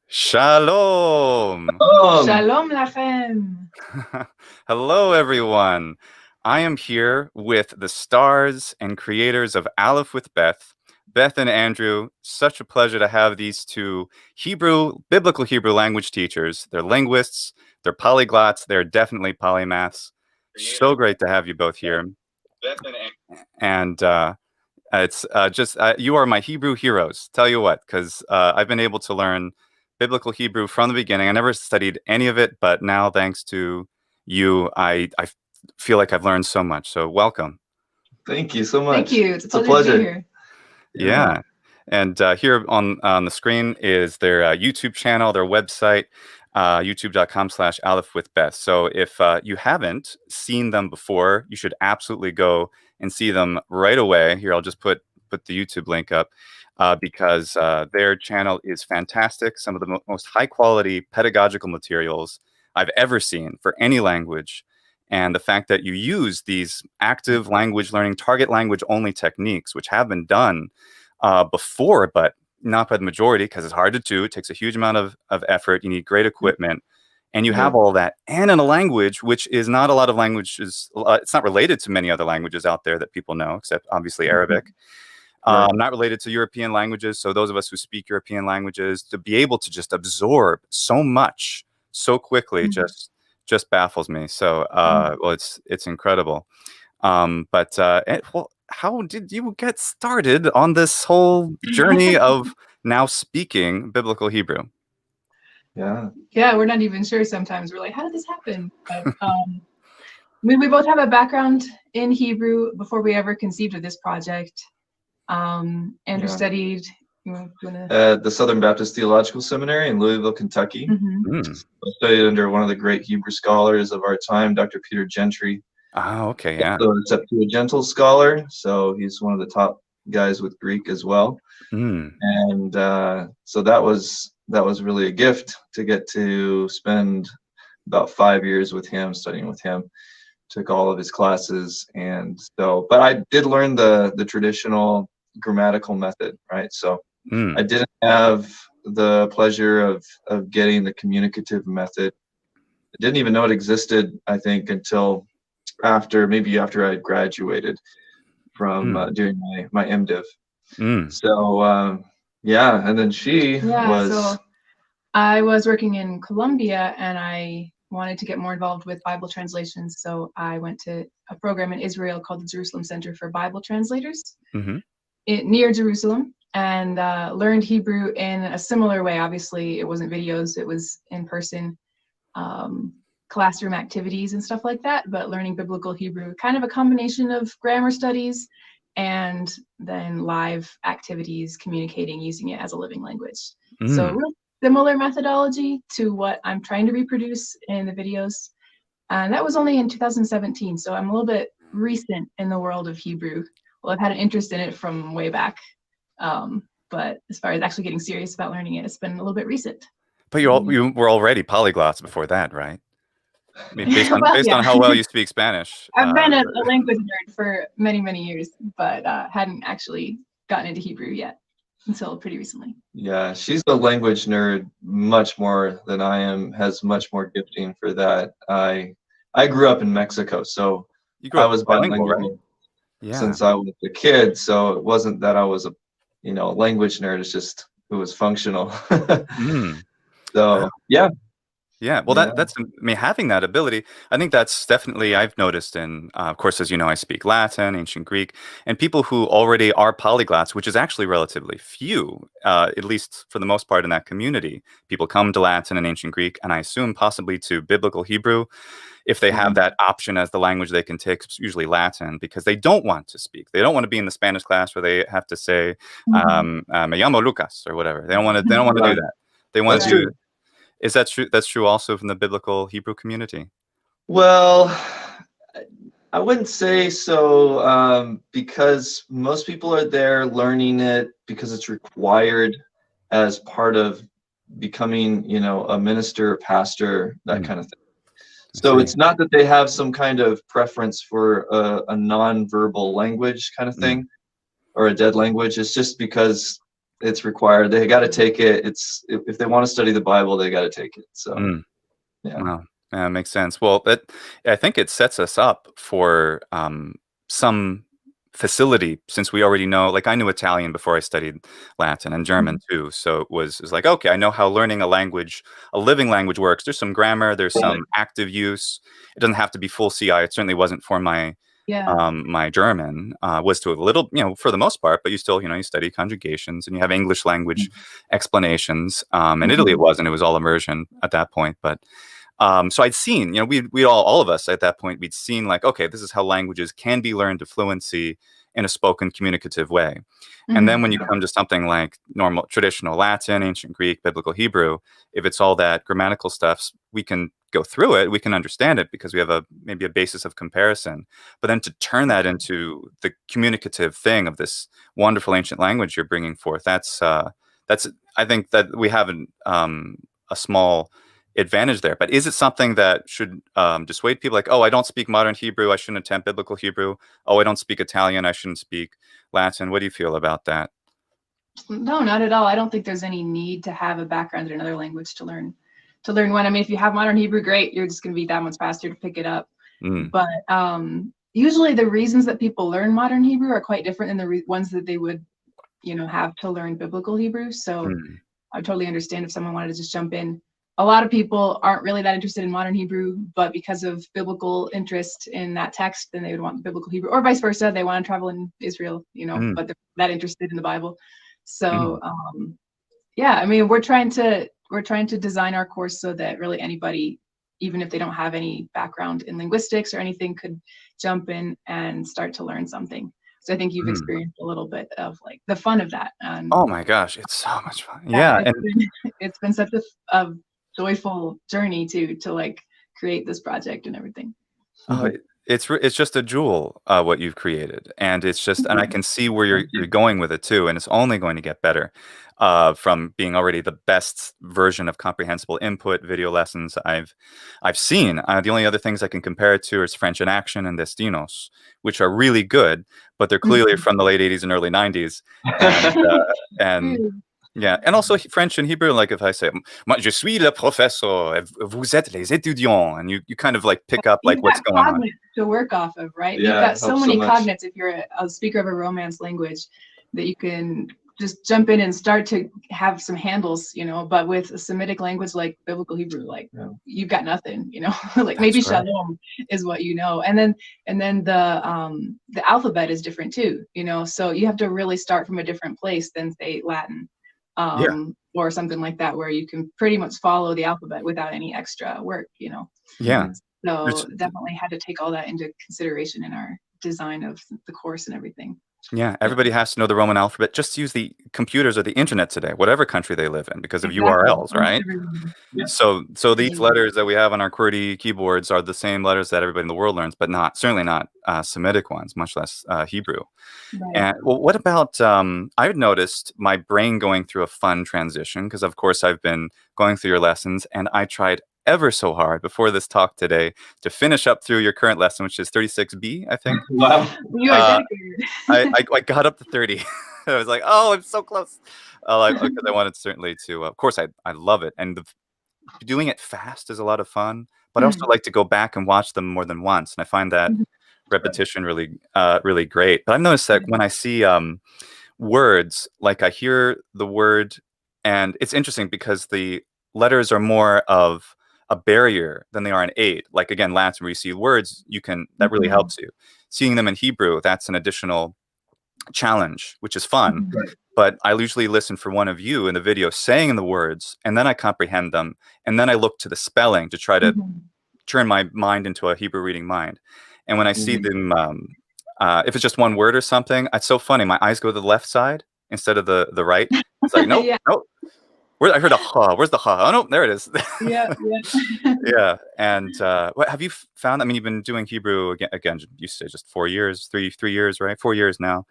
Shalom! Shalom lachem. Hello, everyone. I am here with the stars and creators of Aleph with Beth, Beth and Andrew. Such a pleasure to have these two biblical Hebrew language teachers. They're linguists, they're polyglots, they're definitely polymaths. So great to have you both here. And it's just you are my Hebrew heroes. Tell you what, because I've been able to learn biblical Hebrew from the beginning. I never studied any of it, but now thanks to you, I feel like I've learned so much. So welcome. Thank you so much. Thank you. It's a pleasure to be here. Yeah. And here on the screen is their YouTube channel, their website, youtube.com/Aleph with Beth. So if you haven't seen them before, you should absolutely go and see them right away. Here, I'll just put the YouTube link up because their channel is fantastic. Some of the most high quality pedagogical materials I've ever seen for any language. And the fact that you use these active language learning, target language only techniques, which have been done before, but not by the majority, because it's hard to do. It takes a huge amount of effort. You need great equipment. And you have all that, and in a language which is not a lot of languages. It's not related to many other languages out there that people know, except obviously Arabic. Not related to European languages. So those of us who speak European languages, to be able to just absorb so much so quickly just baffles me. So well, it's incredible. Well, how did you get started on this whole journey of now speaking biblical Hebrew? Yeah, we're not even sure sometimes. We're like, how did this happen? But we both have a background in Hebrew before we ever conceived of this project. Andrew studied at the Southern Baptist Theological Seminary in Louisville, Kentucky. I studied under one of the great Hebrew scholars of our time, Dr. Peter Gentry. Oh, okay, yeah. So a Septuagintal scholar, so he's one of the top guys with Greek as well. And so that was really a gift to get to spend about 5 years with him, studying with him. Took all of his classes, and so, but I did learn the traditional grammatical method, right? So I didn't have the pleasure of getting the communicative method. I didn't even know it existed, I think, until maybe after I graduated from doing my MDiv. So yeah, and then so I was working in Colombia, and I wanted to get more involved with Bible translations, so I went to a program in Israel called the Jerusalem Center for Bible Translators near Jerusalem, and learned Hebrew in a similar way. Obviously, it wasn't videos, it was in-person classroom activities and stuff like that, but learning biblical Hebrew, kind of a combination of grammar studies and then live activities, communicating, using it as a living language. So real similar methodology to what I'm trying to reproduce in the videos. And that was only in 2017, so I'm a little bit recent in the world of Hebrew. Well, I've had an interest in it from way back, but as far as actually getting serious about learning it, it's been a little bit recent. But you were already polyglots before that, right? I mean, based on how well you speak Spanish. I've been a language nerd for many, many years, but hadn't actually gotten into Hebrew yet until pretty recently. Yeah, she's a language nerd much more than I am, has much more gifting for that. I grew up in Mexico, so I was bilingual, right? Since I was a kid, so it wasn't that I was a language nerd, it's just it was functional. So yeah, well, that's, I mean, having that ability, I think that's definitely, I've noticed in, of course, as you know, I speak Latin, ancient Greek, and people who already are polyglots, which is actually relatively few, at least for the most part in that community. People come to Latin and ancient Greek, and I assume possibly to biblical Hebrew, if they have that option as the language they can take, it's usually Latin, because they don't want to speak. They don't want to be in the Spanish class where they have to say, me llamo Lucas, or whatever. They don't want to do that. They want to do. Is that true? That's true also from the biblical Hebrew community? Well, I wouldn't say so, because most people are there learning it because it's required as part of becoming, a minister, pastor, that kind of thing. So it's not that they have some kind of preference for a non-verbal language kind of thing, or a dead language. It's just because it's required. They got to take it. It's if they want to study the Bible, they got to take it. So yeah. Wow. Yeah, makes sense. Well, I think it sets us up for some facility, since we already know, like I knew Italian before I studied Latin, and German too. So it was like, okay, I know how learning a language, a living language, works. There's some grammar, there's some active use. It doesn't have to be full CI. It certainly wasn't for my my German. Was to a little, for the most part, but you still, you study conjugations and you have English language explanations. In Italy it wasn't. It was all immersion at that point. But so I'd seen, we all of us at that point, we'd seen like, okay, this is how languages can be learned to fluency in a spoken communicative way. And then when you come to something like normal, traditional Latin, ancient Greek, biblical Hebrew, if it's all that grammatical stuff, we can go through it, we can understand it because we have maybe a basis of comparison. But then to turn that into the communicative thing of this wonderful ancient language you're bringing forth, that's I think that we have a small advantage there. But is it something that should dissuade people, like, oh, I don't speak modern Hebrew, I shouldn't attempt biblical Hebrew? Oh, I don't speak Italian, I shouldn't speak Latin? What do you feel about that? No, not at all. I don't think there's any need to have a background in another language to learn one. I mean, if you have modern Hebrew, great, you're just going to be that much faster to pick it up. But usually the reasons that people learn modern Hebrew are quite different than the ones that they would have to learn biblical Hebrew. So I totally understand if someone wanted to just jump in. A lot of people aren't really that interested in modern Hebrew, but because of biblical interest in that text, then they would want biblical Hebrew, or vice versa. They want to travel in Israel, but they're that interested in the Bible. So yeah, I mean, we're trying to design our course so that really anybody, even if they don't have any background in linguistics or anything, could jump in and start to learn something. So I think you've experienced a little bit of like the fun of that. And oh my gosh, it's so much fun. Yeah, it's been such a joyful journey to like create this project and everything. Oh, it's just a jewel, what you've created, and it's just, and I can see where you're going with it too, and it's only going to get better from being already the best version of comprehensible input video lessons I've seen. The only other things I can compare it to is French in Action and Destinos, which are really good, but they're clearly from the late 80s and early 90s, and yeah, and also French and Hebrew, like if I say, "Moi, je suis le professeur, vous êtes les étudiants," and you kind of like pick up like what's going on. To work off of, right? Yeah, you've got so many cognates if you're a speaker of a Romance language that you can just jump in and start to have some handles, but with a Semitic language like biblical Hebrew, like you've got nothing, like maybe Shalom is what and then the alphabet is different too, so you have to really start from a different place than say Latin. Or something like that, where you can pretty much follow the alphabet without any extra work, Yeah. So definitely had to take all that into consideration in our design of the course and everything. Yeah, everybody has to know the Roman alphabet. Just use the computers or the internet today, whatever country they live in, because of URLs, right? Yeah. So these letters that we have on our QWERTY keyboards are the same letters that everybody in the world learns, but certainly not Semitic ones, much less Hebrew. Right. And well, what about, I've noticed my brain going through a fun transition, because of course I've been going through your lessons, and I tried ever so hard before this talk today to finish up through your current lesson, which is 36B, I think. Wow. You are dedicated. I got up to 30. I was like, oh, I'm so close. Because I wanted certainly to, of course, I love it. And doing it fast is a lot of fun, but I also like to go back and watch them more than once. And I find that repetition really, really great. But I've noticed that when I see words, like I hear the word, and it's interesting because the letters are more of a barrier than they are an aid. Like again, Latin, where you see words, that really helps you. Seeing them in Hebrew, that's an additional challenge, which is fun. But I usually listen for one of you in the video saying the words, and then I comprehend them, and then I look to the spelling to try to turn my mind into a Hebrew reading mind. And when I see them, if it's just one word or something, it's so funny. My eyes go to the left side instead of the right. It's like, nope, nope. I heard a ha. Where's the ha? Oh, no, there it is. Yeah. And what have you found? I mean, you've been doing Hebrew again. You say just 4 years, 3 years, right? 4 years now.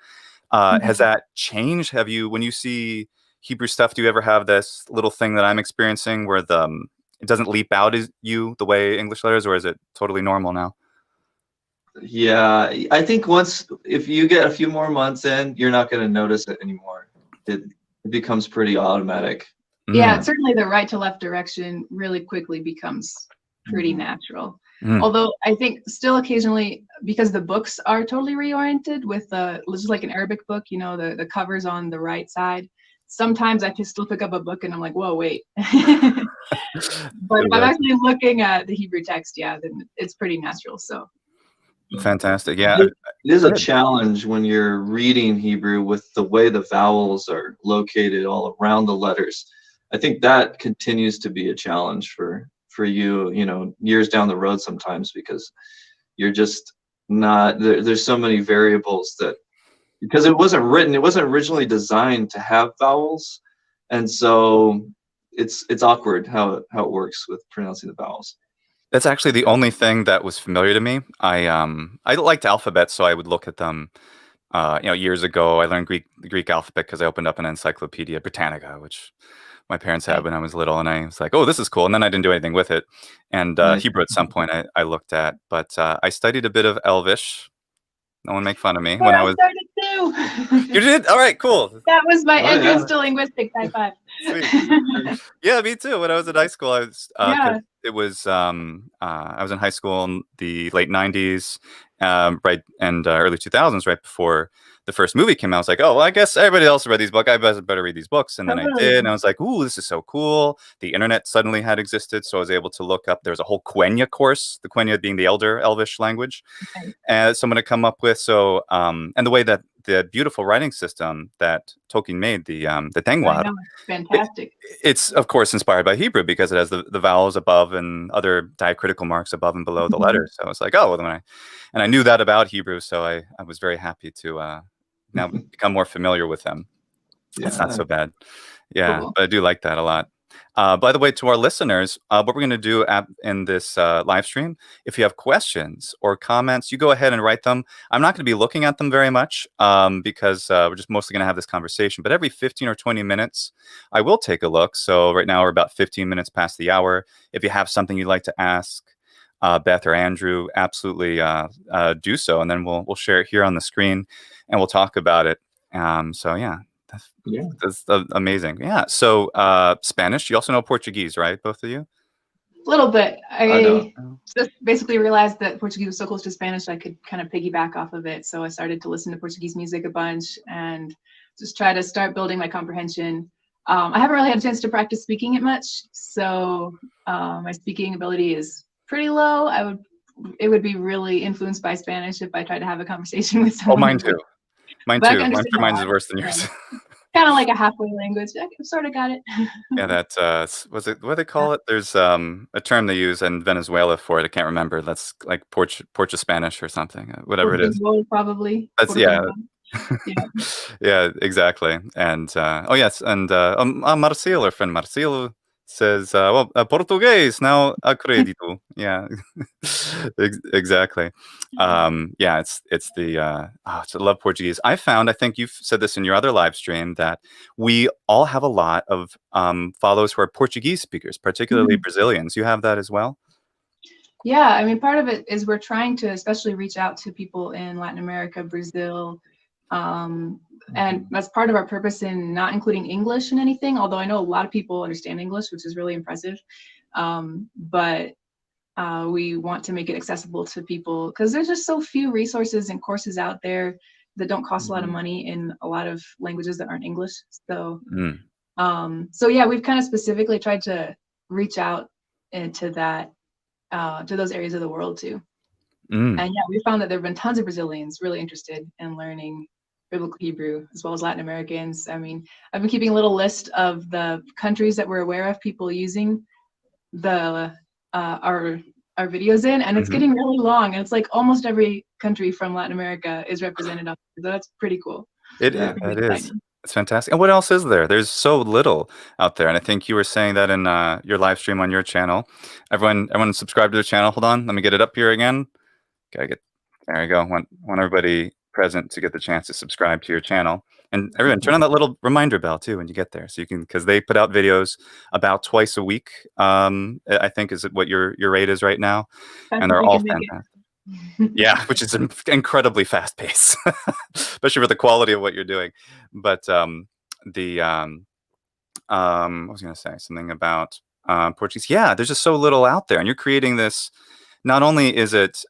Has that changed? When you see Hebrew stuff, do you ever have this little thing that I'm experiencing where it doesn't leap out at you the way English letters, or is it totally normal now? Yeah, I think if you get a few more months in, you're not going to notice it anymore. it becomes pretty automatic. Yeah, certainly the right to left direction really quickly becomes pretty natural. Although I think still occasionally, because the books are totally reoriented with just like an Arabic book, you know, the cover's on the right side. Sometimes I can still pick up a book and I'm like, whoa, wait. But if I'm actually looking at the Hebrew text, yeah, then it's pretty natural. So fantastic. Yeah. It is a challenge when you're reading Hebrew with the way the vowels are located all around the letters. I think that continues to be a challenge for you, you know, years down the road sometimes, because you're just not there's so many variables that, because it wasn't originally designed to have vowels, and so it's awkward how it works with pronouncing the vowels. That's actually the only thing that was familiar to me. I liked alphabets, so I would look at them. You know, years ago, I learned the Greek alphabet because I opened up an Encyclopedia Britannica, which my parents had when I was little, and I was like, "Oh, this is cool." And then I didn't do anything with it. And Hebrew at some point I looked at, but I studied a bit of Elvish. No one make fun of me when I was. started too. You did? All right, cool. That was my entrance to linguistics. High five. Sweet. Yeah, me too. When I was in high school, I was. It was. I was in high school in the late '90s, right, and early 2000s, right before the first movie came out. I was like, oh, well, I guess everybody else read these books. I better read these books. And then I did, and I was like, ooh, this is so cool. The internet suddenly had existed, so I was able to look up. There was a whole Quenya course, the Quenya being the Elder Elvish language, as someone had come up with. So, and the way that the beautiful writing system that Tolkien made, the Tengwar, fantastic. It's of course inspired by Hebrew because it has the vowels above and other diacritical marks above and below the letters. So I was like, oh, well, I knew that about Hebrew, so I was very happy to now become more familiar with them. Yeah. It's not so bad. Yeah, cool. But I do like that a lot. By the way, to our listeners, what we're going to do in this live stream, if you have questions or comments, you go ahead and write them. I'm not going to be looking at them very much because we're just mostly going to have this conversation. But every 15 or 20 minutes, I will take a look. So right now we're about 15 minutes past the hour. If you have something you'd like to ask Beth or Andrew, absolutely do so. And then we'll share it here on the screen and we'll talk about it. So yeah. That's amazing. Yeah. So Spanish, you also know Portuguese, right? Both of you? A little bit. I just basically realized that Portuguese was so close to Spanish, I could kind of piggyback off of it. So I started to listen to Portuguese music a bunch and just try to start building my comprehension. I haven't really had a chance to practice speaking it much. So my speaking ability is pretty low. It would be really influenced by Spanish if I tried to have a conversation with someone. Oh, mine too. Mine too. Mine's worse than yours. Kind of like a halfway language. I sort of got it. Yeah, that was it. What do they call it? There's a term they use in Venezuela for it. I can't remember. That's like Portuguese Spanish or something. Whatever it is. Probably. That's yeah. Yeah, exactly. And oh yes, and Marcelo, our friend Marcelo says, well, Portuguese now acredito. Yeah, exactly. Yeah, it's I love Portuguese. I think you've said this in your other live stream that we all have a lot of followers who are Portuguese speakers, particularly Brazilians. You have that as well? Yeah, I mean, part of it is we're trying to especially reach out to people in Latin America, Brazil, and that's part of our purpose in not including English in anything, although I know a lot of people understand English, which is really impressive. But we want to make it accessible to people because there's just so few resources and courses out there that don't cost a lot of money in a lot of languages that aren't English. So, so yeah, we've kind of specifically tried to reach out into that, to those areas of the world too. And yeah, we found that there have been tons of Brazilians really interested in learning Biblical Hebrew, as well as Latin Americans. I mean, I've been keeping a little list of the countries that we're aware of people using the our videos in, and it's getting really long. And it's like almost every country from Latin America is represented up there. So that's pretty cool. It is. It's fantastic. And what else is there? There's so little out there. And I think you were saying that in your live stream on your channel. Everyone subscribe to the channel. Hold on. Let me get it up here again. There you go. Want everybody present to get the chance to subscribe to your channel. And everyone turn on that little reminder bell too when you get there, so you can, because they put out videos about twice a week. I think is what your rate is right now, and they're all fantastic. Yeah, which is an incredibly fast pace, especially for the quality of what you're doing. But I was going to say something about Portuguese. Yeah, there's just so little out there, and you're creating this. Not only is it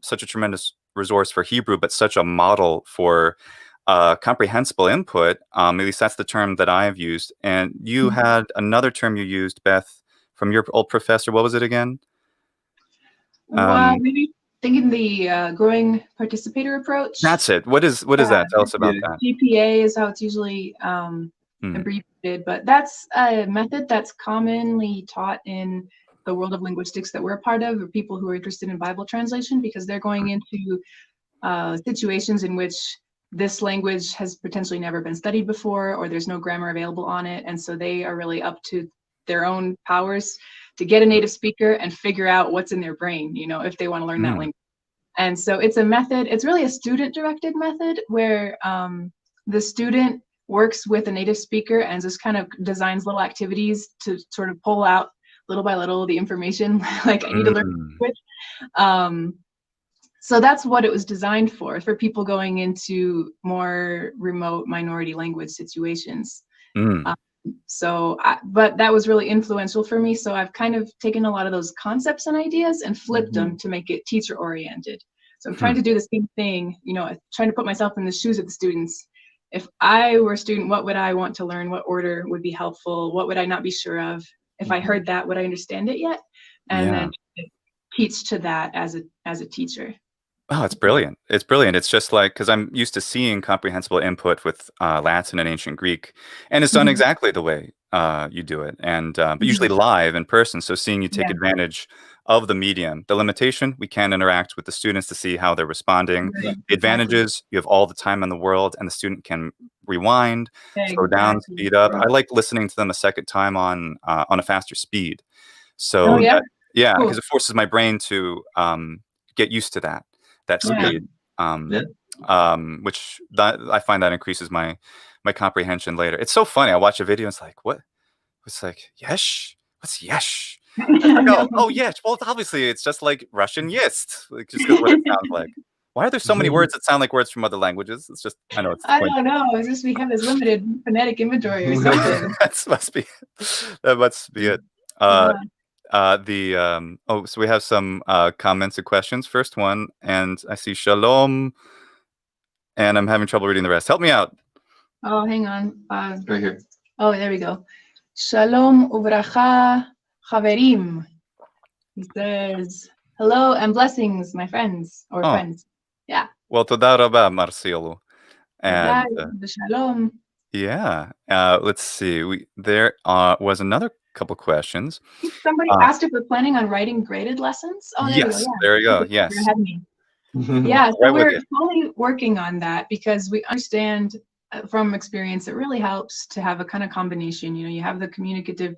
such a tremendous resource for Hebrew, but such a model for comprehensible input. At least that's the term that I've used. And you had another term you used, Beth, from your old professor. What was it again? Well, maybe thinking the growing participator approach. That's it. What is that? Tell us about that. GPA is how it's usually abbreviated, but that's a method that's commonly taught in the world of linguistics that we're a part of, or people who are interested in Bible translation, because they're going into situations in which this language has potentially never been studied before, or there's no grammar available on it, and so they are really up to their own powers to get a native speaker and figure out what's in their brain, if they want to learn that language. And so it's a method, it's really a student-directed method where the student works with a native speaker and just kind of designs little activities to sort of pull out little by little the information, like I need to learn language. So that's what it was designed for people going into more remote minority language situations. But that was really influential for me. So I've kind of taken a lot of those concepts and ideas and flipped them to make it teacher oriented. So I'm trying to do the same thing, trying to put myself in the shoes of the students. If I were a student, what would I want to learn? What order would be helpful? What would I not be sure of? If I heard that, would I understand it yet? And then teach to that as a teacher. Oh, it's brilliant. It's brilliant. It's just like, because I'm used to seeing comprehensible input with Latin and ancient Greek, and it's done exactly the way you do it, and but usually live in person. So seeing you take advantage of the medium. The limitation, we can interact with the students to see how they're responding. The advantages, you have all the time in the world, and the student can rewind, slow down, speed up. I like listening to them a second time on a faster speed. So because it forces my brain to get used to that speed, which I find that increases my comprehension later. It's so funny. I watch a video, and it's like, what? It's like, yesh? What's yesh? Oh, yes. Well, obviously, it's just like Russian yist, like, just because what it sounds like. Why are there so many words that sound like words from other languages? It's just, I know it's. I don't know. It's just we have this limited phonetic inventory or something. That must be it. So we have some comments and questions. First one, and I see shalom, and I'm having trouble reading the rest. Help me out. Oh, hang on. Right here. Oh, there we go. Shalom uvracha chaverim. He says, hello and blessings, my friends, or friends. Yeah. Well, toda rabba, Marcelo. And shalom. Yeah. Let's see. There was another couple questions. Somebody asked if we're planning on writing graded lessons. Oh, there we go. Yes. Yeah, so we're totally working on that because we understand from experience it really helps to have a kind of combination. You have the communicative,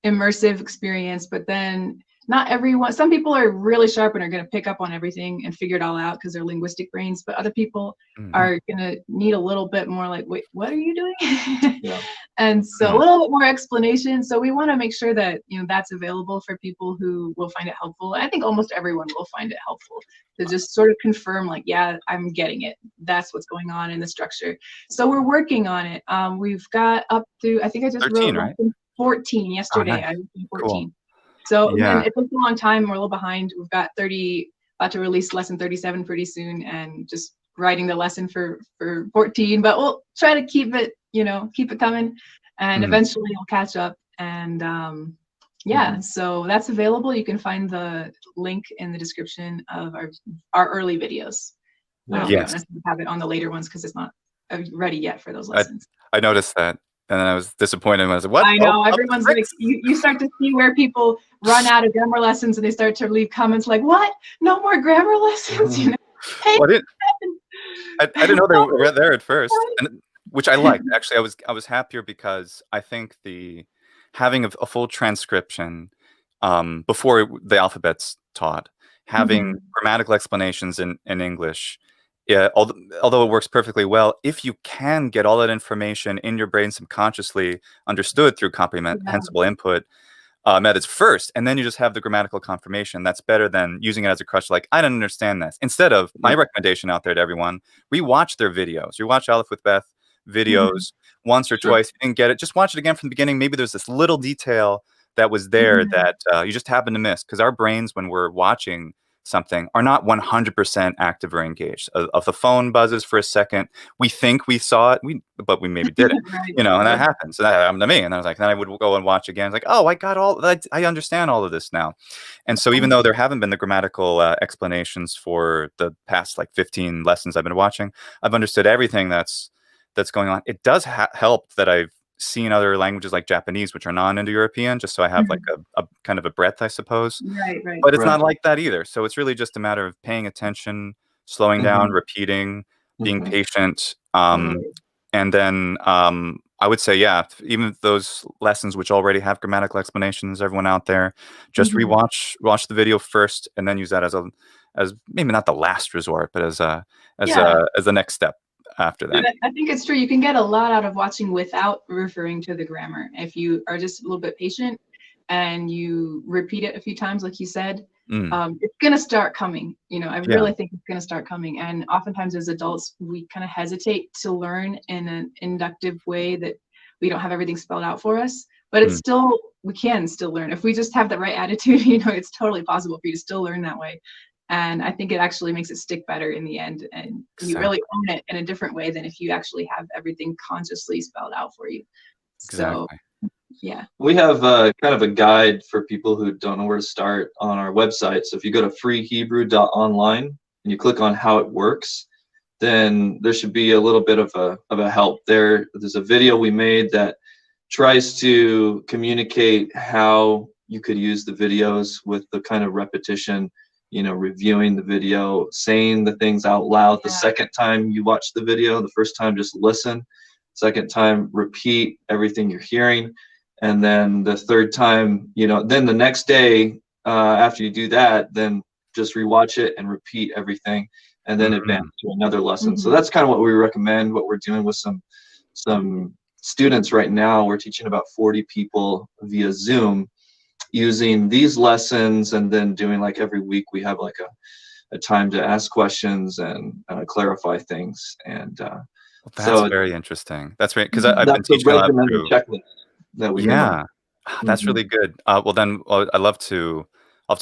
immersive experience, but then not everyone. Some people are really sharp and are going to pick up on everything and figure it all out because they're linguistic brains, but other people are going to need a little bit more like, wait, what are you doing? And so a little bit more explanation. So we want to make sure that that's available for people who will find it helpful. I think almost everyone will find it helpful to just sort of confirm, like, yeah, I'm getting it. That's what's going on in the structure. So we're working on it. We've got up to, I think I just 13, wrote right? 14 yesterday. Nice. I was 14. Cool. So it takes a long time. We're a little behind. We've got about to release lesson 37 pretty soon, and just writing the lesson for 14. But we'll try to keep it, keep it coming, and eventually we'll catch up. And so that's available. You can find the link in the description of our early videos. I don't necessarily have it on the later ones because it's not ready yet for those lessons. I noticed that. And then I was disappointed when I was like, what? I know, everyone's like, you start to see where people run out of grammar lessons and they start to leave comments like, what? No more grammar lessons? Hey, well, I didn't know they were there at first, which I liked. Actually, I was happier because I think having a full transcription before the alphabet's taught, having grammatical explanations in English, although it works perfectly well, if you can get all that information in your brain subconsciously understood through comprehensible input methods first, and then you just have the grammatical confirmation, that's better than using it as a crutch, like, I don't understand this. Instead of, my recommendation out there to everyone, rewatch their videos. Rewatch Aleph with Beth videos, once or twice, you didn't get it, just watch it again from the beginning. Maybe there's this little detail that was there that you just happen to miss, because our brains, when we're watching something, are not 100% active or engaged. If the phone buzzes for a second, we think we saw it, but we maybe didn't, Right. and that happens. So that happened to me, and I was like, then I would go and watch again, like, oh, I got I understand all of this now. And so even though there haven't been the grammatical explanations for the past like 15 lessons I've been watching, I've understood everything that's going on. It does help that I've seen other languages like Japanese, which are non-Indo-European, just so I have like a kind of a breadth, I suppose. Right. But it's not like that either. So it's really just a matter of paying attention, slowing down, repeating, being patient. And then I would say, yeah, even those lessons which already have grammatical explanations, everyone out there, just watch the video first, and then use that as maybe not the last resort, but as the next step after that. I think it's true. You can get a lot out of watching without referring to the grammar. If you are just a little bit patient and you repeat it a few times, like you said, it's going to start coming. I really think it's going to start coming. And oftentimes as adults, we kind of hesitate to learn in an inductive way, that we don't have everything spelled out for us. But it's still, we can still learn. If we just have the right attitude, it's totally possible for you to still learn that way. And I think it actually makes it stick better in the end. And you really own it in a different way than if you actually have everything consciously spelled out for you. So, yeah. We have kind of a guide for people who don't know where to start on our website. So if you go to freehebrew.online and you click on how it works, then there should be a little bit of a help there. There's a video we made that tries to communicate how you could use the videos with the kind of repetition, reviewing the video, saying the things out loud. The second time you watch the video, the first time just listen. Second time, repeat everything you're hearing. And then the third time, then the next day, after you do that, then just rewatch it and repeat everything, and then advance to another lesson. So that's kind of what we recommend, what we're doing with some students right now. We're teaching about 40 people via Zoom, using these lessons, and then doing like every week we have like a time to ask questions and clarify things. And that's very interesting. That's right, because I've been teaching a lot through checklist that we that's really good. Well, then I'd love to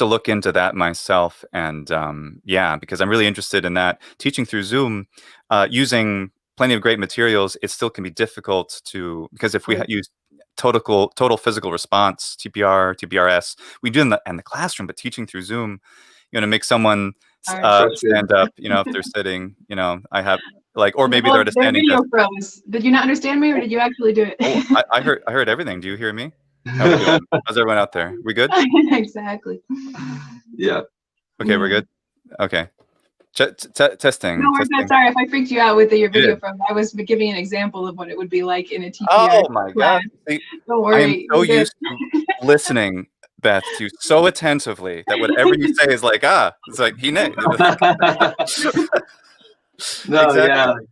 look into that myself, and because I'm really interested in that. Teaching through Zoom, using plenty of great materials, it still can be difficult because if we use total physical response, TPR, TPRS, we do in the classroom, but teaching through Zoom, to make someone stand up, if they're sitting, I have or maybe they're at a standing desk. Froze. Did you not understand me, or did you actually do it? I heard everything. Do you hear me? How we doing? How's everyone out there? We good? Exactly. Yeah. Okay, we're good. Okay. Testing. No, we're not. Sorry if I freaked you out with your video from. I was giving an example of what it would be like in a TPR. Oh my God! Don't worry. I am so used to listening, Beth, to you so attentively that whatever you say is like, it's like he knows. No, exactly.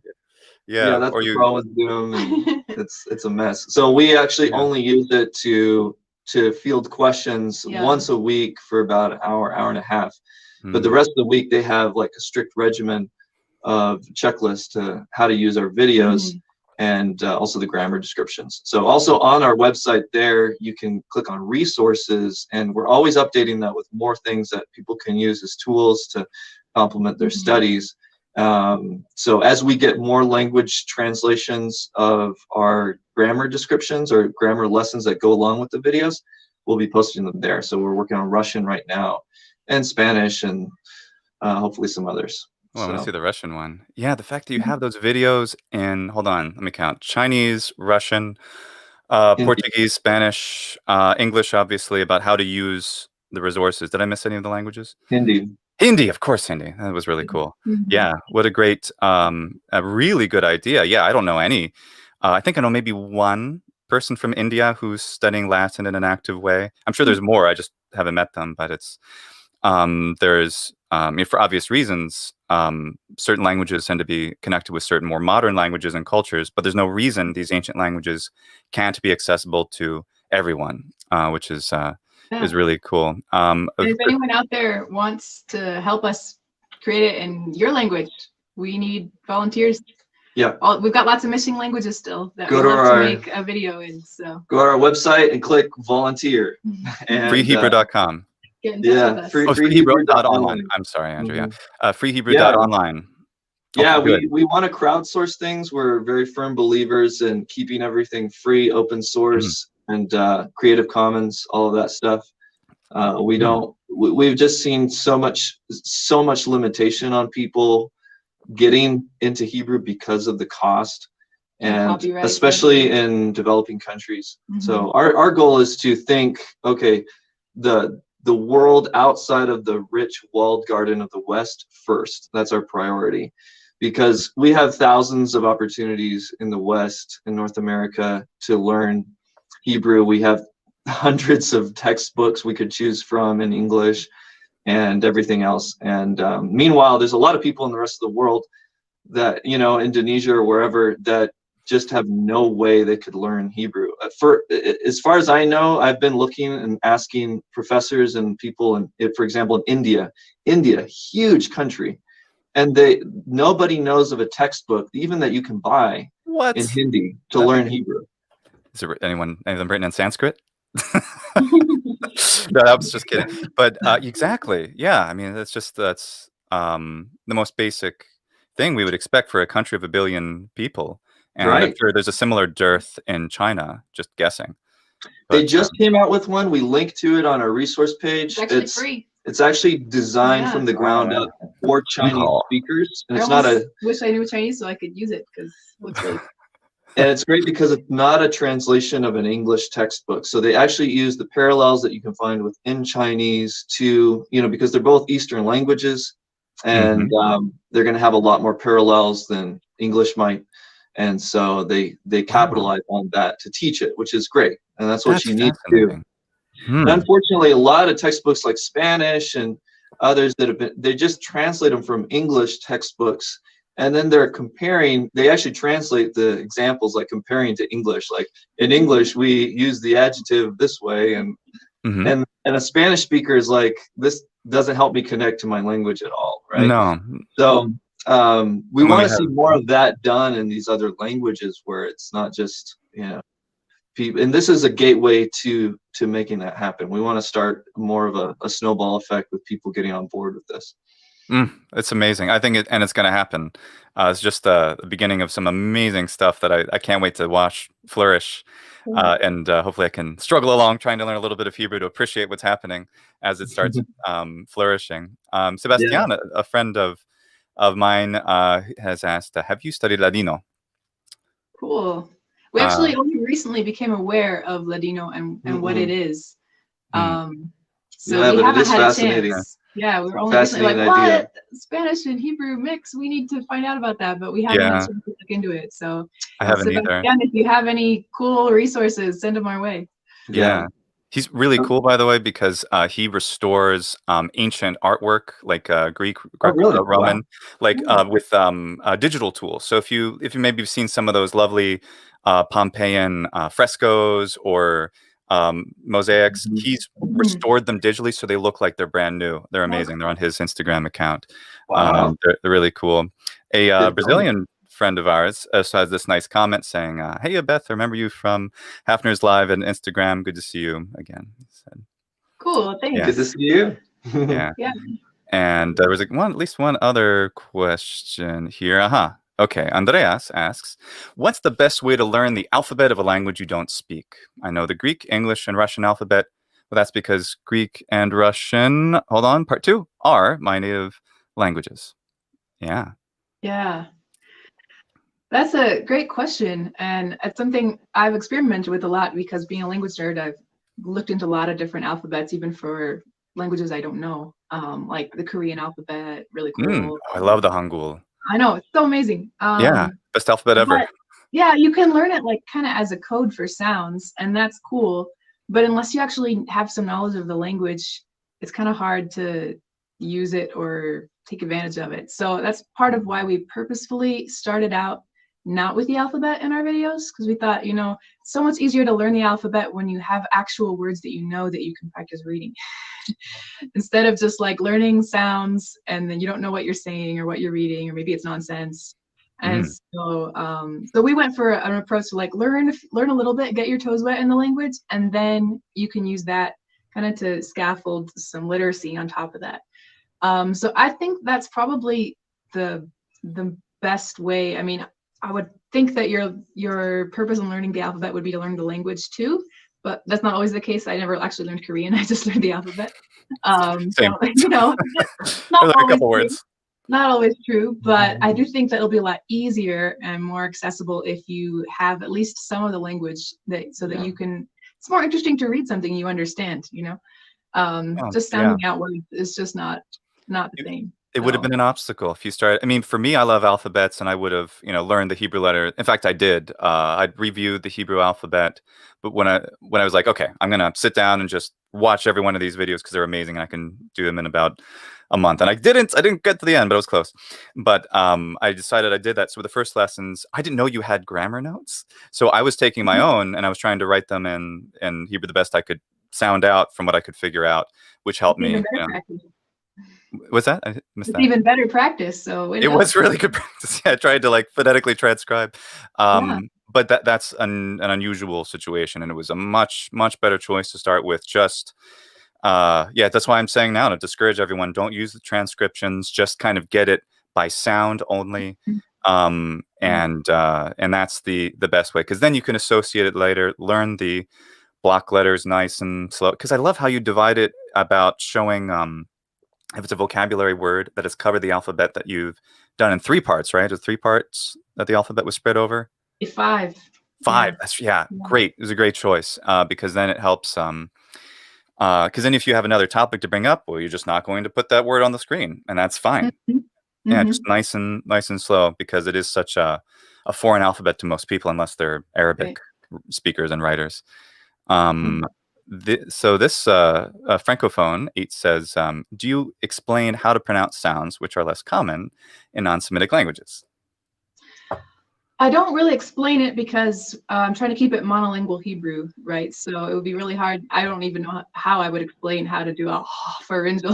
Yeah, that's the problem with Zoom. And it's a mess. So we actually only use it to field questions once a week for about an hour and a half. But the rest of the week, they have like a strict regimen of checklists to how to use our videos, and also the grammar descriptions. So also on our website there, you can click on resources, and we're always updating that with more things that people can use as tools to complement their studies. So as we get more language translations of our grammar descriptions or grammar lessons that go along with the videos, we'll be posting them there. So we're working on Russian right now, and Spanish, and hopefully some others. Well, I want to see the Russian one. Yeah, the fact that you have those videos in, hold on, let me count: Chinese, Russian, Portuguese, Spanish, English, obviously, about how to use the resources. Did I miss any of the languages? Hindi, of course, Hindi. That was really cool. Yeah, what a great, a really good idea. Yeah, I don't know any. I think I know maybe one person from India who's studying Latin in an active way. I'm sure there's more. I just haven't met them, but it's there's for obvious reasons, certain languages tend to be connected with certain more modern languages and cultures, but there's no reason these ancient languages can't be accessible to everyone, which is really cool. And if anyone out there wants to help us create it in your language, we need volunteers. Yeah. We've got lots of missing languages still that Go we'll to have to our- make a video in. So Go to our website and click volunteer. And, freehebrew.com. get in touch yeah, with us. freehebrew.online. I'm sorry, Andrew. Mhm. Yeah. freehebrew.online. Yeah, Okay, we want to crowdsource things. We're very firm believers in keeping everything free, open source, and Creative Commons, all of that stuff. We've just seen so much limitation on people getting into Hebrew because of the cost, and especially in developing countries. So our goal is to think, okay, the world outside of the rich walled garden of the West first. That's our priority, because we have thousands of opportunities in the West, in North America, to learn Hebrew. We have hundreds of textbooks we could choose from in English and everything else. And meanwhile, there's a lot of people in the rest of the world that, Indonesia or wherever, that just have no way they could learn Hebrew. As far as I know, I've been looking and asking professors and people, for example, in India, huge country, and nobody knows of a textbook even that you can buy in Hindi to learn Hebrew. Is there any of them written in Sanskrit? No, I was just kidding. But exactly, yeah. I mean, that's the most basic thing we would expect for a country of 1 billion people. And I'm sure there's a similar dearth in China, just guessing. But, they just came out with one. We link to it on our resource page. It's actually free. It's actually designed from the ground up for Chinese speakers. And it's wish I knew Chinese so I could use it, because it looks really cool. And it's great because it's not a translation of an English textbook. So they actually use the parallels that you can find within Chinese to, because they're both Eastern languages, and they're going to have a lot more parallels than English might. And so they capitalize on that to teach it, which is great. And that's what you need to do. And unfortunately, a lot of textbooks like Spanish and others they just translate them from English textbooks. And then they actually translate the examples like comparing to English. Like in English, we use the adjective this way, and a Spanish speaker is like, this doesn't help me connect to my language at all, right? No. So we want to see more of that done in these other languages, where it's not just, people. And this is a gateway to making that happen. We want to start more of a snowball effect with people getting on board with this. It's amazing. I think it's going to happen. It's just the beginning of some amazing stuff that I can't wait to watch flourish. And hopefully I can struggle along trying to learn a little bit of Hebrew to appreciate what's happening as it starts flourishing. Sebastian, a friend of mine, has asked, have you studied Ladino? Cool. We actually only recently became aware of Ladino and what it is. So we haven't had a chance. Yeah, we were only recently like, what? Spanish and Hebrew mix? We need to find out about that, but we haven't had a chance to look into it. So I haven't either. If you have any cool resources, send them our way. Yeah. He's really cool, by the way, because he restores ancient artwork like Greek, Roman, with digital tools. So if you maybe have seen some of those lovely Pompeian frescoes or mosaics, he's restored them digitally so they look like they're brand new. They're amazing. They're on his Instagram account. Wow. They're really cool. A Brazilian friend of ours has this nice comment saying, hey, Beth, I remember you from Hafner's Live and Instagram. Good to see you again. He said. Cool. Thanks. Good to see you. Yeah. And there was at least one other question here. Okay, Andreas asks, what's the best way to learn the alphabet of a language you don't speak? I know the Greek, English, and Russian alphabet. Well, that's because Greek and Russian, part 2, are my native languages. Yeah. Yeah. That's a great question. And it's something I've experimented with a lot, because being a language nerd, I've looked into a lot of different alphabets, even for languages I don't know, like the Korean alphabet, really cool. I love the Hangul. I know, it's so amazing. Best alphabet ever. Yeah, you can learn it like kind of as a code for sounds, and that's cool. But unless you actually have some knowledge of the language, it's kind of hard to use it or take advantage of it. So that's part of why we purposefully started out not with the alphabet in our videos, because we thought, it's so much easier to learn the alphabet when you have actual words that that you can practice reading. Instead of just like learning sounds and then you don't know what you're saying or what you're reading, or maybe it's nonsense. And so we went for an approach to like learn a little bit, get your toes wet in the language, and then you can use that kind of to scaffold some literacy on top of that. So I think that's probably the best way. I mean, I would think that your purpose in learning the alphabet would be to learn the language too, but that's not always the case. I never actually learned Korean. I just learned the alphabet. Same. So, you know, not like always a couple true. words. Not always true, but I do think that it'll be a lot easier and more accessible if you have at least some of the language that you can. It's more interesting to read something you understand. You know, just sounding out words is just not the same. It would have been an obstacle if you started. I mean, for me, I love alphabets, and I would have, learned the Hebrew letter. In fact, I did. I'd reviewed the Hebrew alphabet, but when I was like, okay, I'm gonna sit down and just watch every one of these videos because they're amazing, and I can do them in about a month. And I didn't get to the end, but it was close. But I decided I did that. So the first lessons, I didn't know you had grammar notes, so I was taking my own and I was trying to write them in Hebrew the best I could sound out from what I could figure out, which helped me. What's that? I missed that. Even better practice. So it was really good practice. Yeah, I tried to like phonetically transcribe, but that's an unusual situation, and it was a much better choice to start with. Just that's why I'm saying now to discourage everyone: don't use the transcriptions. Just kind of get it by sound only, and that's the best way, because then you can associate it later. Learn the block letters nice and slow. Because I love how you divide it about showing. If it's a vocabulary word that has covered the alphabet, that you've done in 3 parts, right? There's 3 parts that the alphabet was spread over. 5. 5. That's great. It was a great choice because then it helps. Because then if you have another topic to bring up, well, you're just not going to put that word on the screen, and that's fine. Yeah, just nice and slow, because it is such a foreign alphabet to most people, unless they're Arabic speakers and writers. So this Francophone 8 says, do you explain how to pronounce sounds which are less common in non-Semitic languages? I don't really explain it because I'm trying to keep it monolingual Hebrew, right? So it would be really hard. I don't even know how I would explain how to do a pharyngeal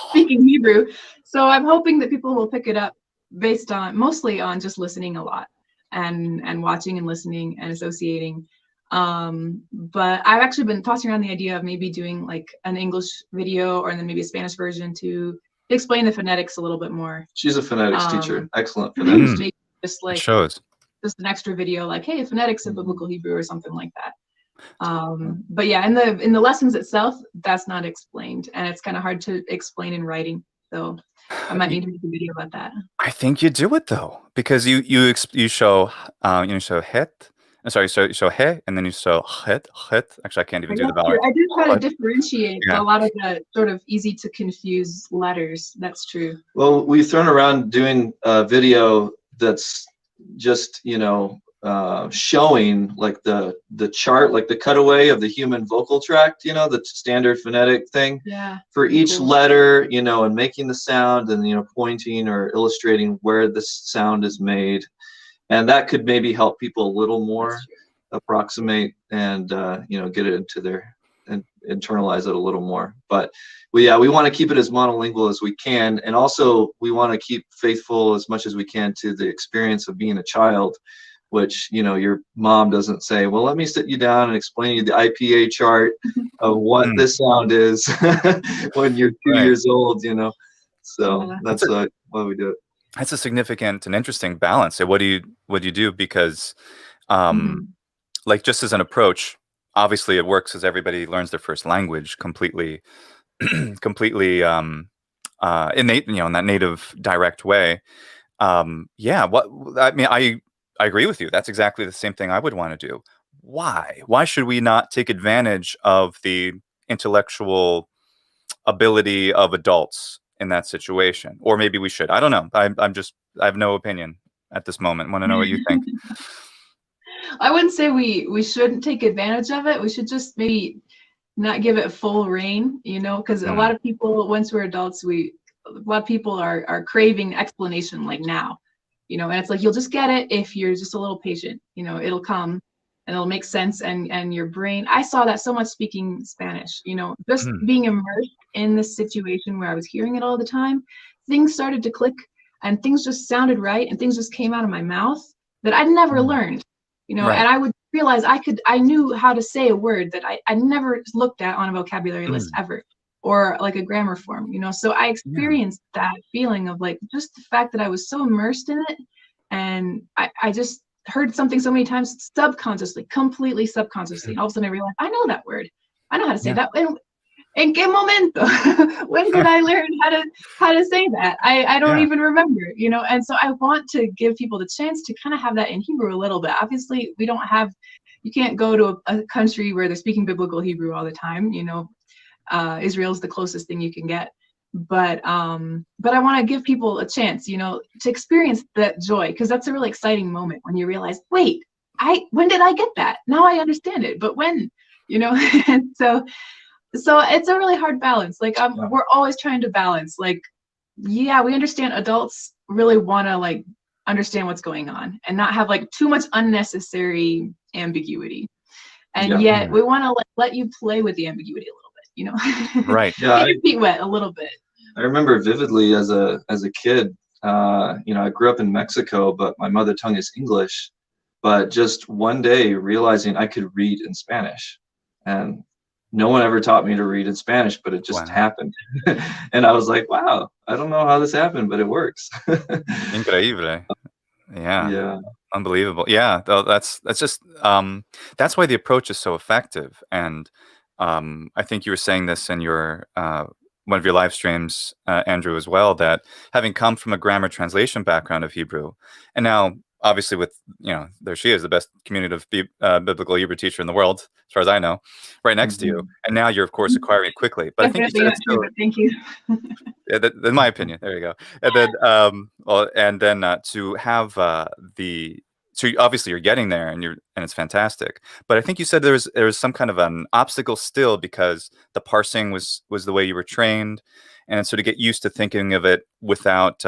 speaking Hebrew. So I'm hoping that people will pick it up based on mostly on just listening a lot and watching and listening and associating. But I've actually been tossing around the idea of maybe doing like an English video or then maybe a Spanish version to explain the phonetics a little bit more. She's a phonetics teacher. Excellent phonetics. Maybe just like just an extra video, like, hey, phonetics of biblical Hebrew or something like that. But yeah, in the lessons itself, that's not explained, and it's kind of hard to explain in writing. So I might need to make a video about that. I think you do it though, because you show show het. Sorry, so you show he, and then you show het. Actually, I can't even do the vowel. I do try to differentiate a lot of the sort of easy to confuse letters. That's true. Well, we've thrown around doing a video that's just showing like the chart, like the cutaway of the human vocal tract, the standard phonetic thing for each letter, and making the sound, and pointing or illustrating where the sound is made. And that could maybe help people a little more approximate and get it into their and internalize it a little more. But we want to keep it as monolingual as we can, and also we want to keep faithful as much as we can to the experience of being a child, which your mom doesn't say, well, let me sit you down and explain you the IPA chart of what this sound is when you're 2 years old, So that's why we do it. That's a significant and interesting balance. So what do you do? Because like, just as an approach, obviously it works as everybody learns their first language completely innate, in that native direct way. I agree with you. That's exactly the same thing I would want to do. Why should we not take advantage of the intellectual ability of adults in that situation? Or maybe we should. I don't know. I have no opinion at this moment. Want to know what you think. I wouldn't say we shouldn't take advantage of it. We should just maybe not give it full reign, because a lot of people, once we're adults, a lot of people are craving explanation like now, and it's like, you'll just get it if you're just a little patient, it'll come and it'll make sense, and your brain. I saw that so much speaking Spanish, just being immersed in this situation where I was hearing it all the time, things started to click. and things just sounded right, and things just came out of my mouth that I'd never learned, you know, and I would realize I knew how to say a word that I never looked at on a vocabulary list ever, or like a grammar form, you know. So I experienced that feeling of like just the fact that I was so immersed in it, and I just heard something so many times subconsciously, completely subconsciously. All of a sudden I realized I know that word. I know how to say that. And ¿en qué momento? When did I learn how to say that? I don't even remember, you know. And so I want to give people the chance to kind of have that in Hebrew a little bit. Obviously, we don't have, you can't go to a country where they're speaking biblical Hebrew all the time, you know. Israel's the closest thing you can get. But I want to give people a chance, you know, to experience that joy, because that's a really exciting moment when you realize, wait, when did I get that? Now I understand it, but when, you know. And so it's a really hard balance. Like we're always trying to balance. Like, yeah, we understand adults really want to like understand what's going on and not have like too much unnecessary ambiguity, and yet we want to let you play with the ambiguity a little bit, you know. Right. Get your feet wet a little bit. I remember vividly as a kid, you know, I grew up in Mexico, but my mother tongue is English. But just one day realizing I could read in Spanish, and no one ever taught me to read in Spanish, but it just happened. And I was like, wow, I don't know how this happened, but it works. Increíble. Yeah. Yeah. Unbelievable. Yeah. That's just, that's why the approach is so effective. And I think you were saying this in your, one of your live streams, Andrew, as well, that having come from a grammar translation background of Hebrew, and now obviously with, you know, there she is, the best communicative biblical Hebrew teacher in the world, as far as I know, right next to you. And now you're, of course, acquiring it quickly. But I think you said still, thank you. Yeah, in my opinion, there you go. And then, to have so obviously you're getting there, and it's fantastic. But I think you said there was some kind of an obstacle still, because the parsing was the way you were trained, and so to get used to thinking of it without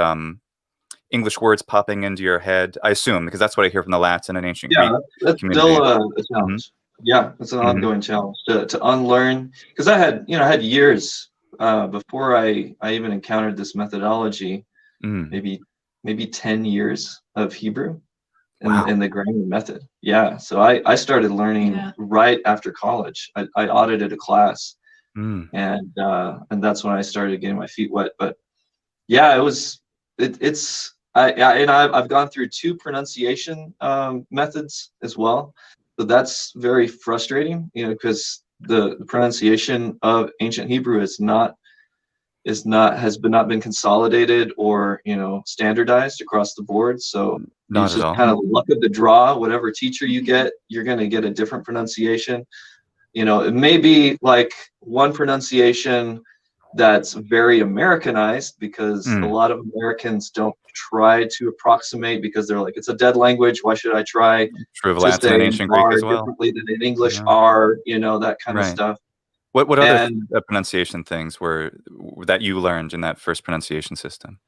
English words popping into your head, I assume, because that's what I hear from the Latin and ancient Greek that's community. still a challenge. Yeah, it's an ongoing challenge to unlearn, because I had years before I even encountered this methodology, maybe 10 years of Hebrew in the grammar method. Yeah, so I started learning right after college. I audited a class, and that's when I started getting my feet wet. But yeah, I've gone through 2 pronunciation methods as well. So that's very frustrating, you know, because the pronunciation of ancient Hebrew has not been consolidated or, you know, standardized across the board. So it's just kind of luck of the draw. Whatever teacher you get, you're going to get a different pronunciation. You know, it may be like one pronunciation that's very Americanized, because a lot of Americans don't try to approximate, because they're like, it's a dead language. Why should I try True of to Latin say and ancient Greek R as well. differently than in English R, you know, that kind of stuff. What other pronunciation things that you learned in that first pronunciation system?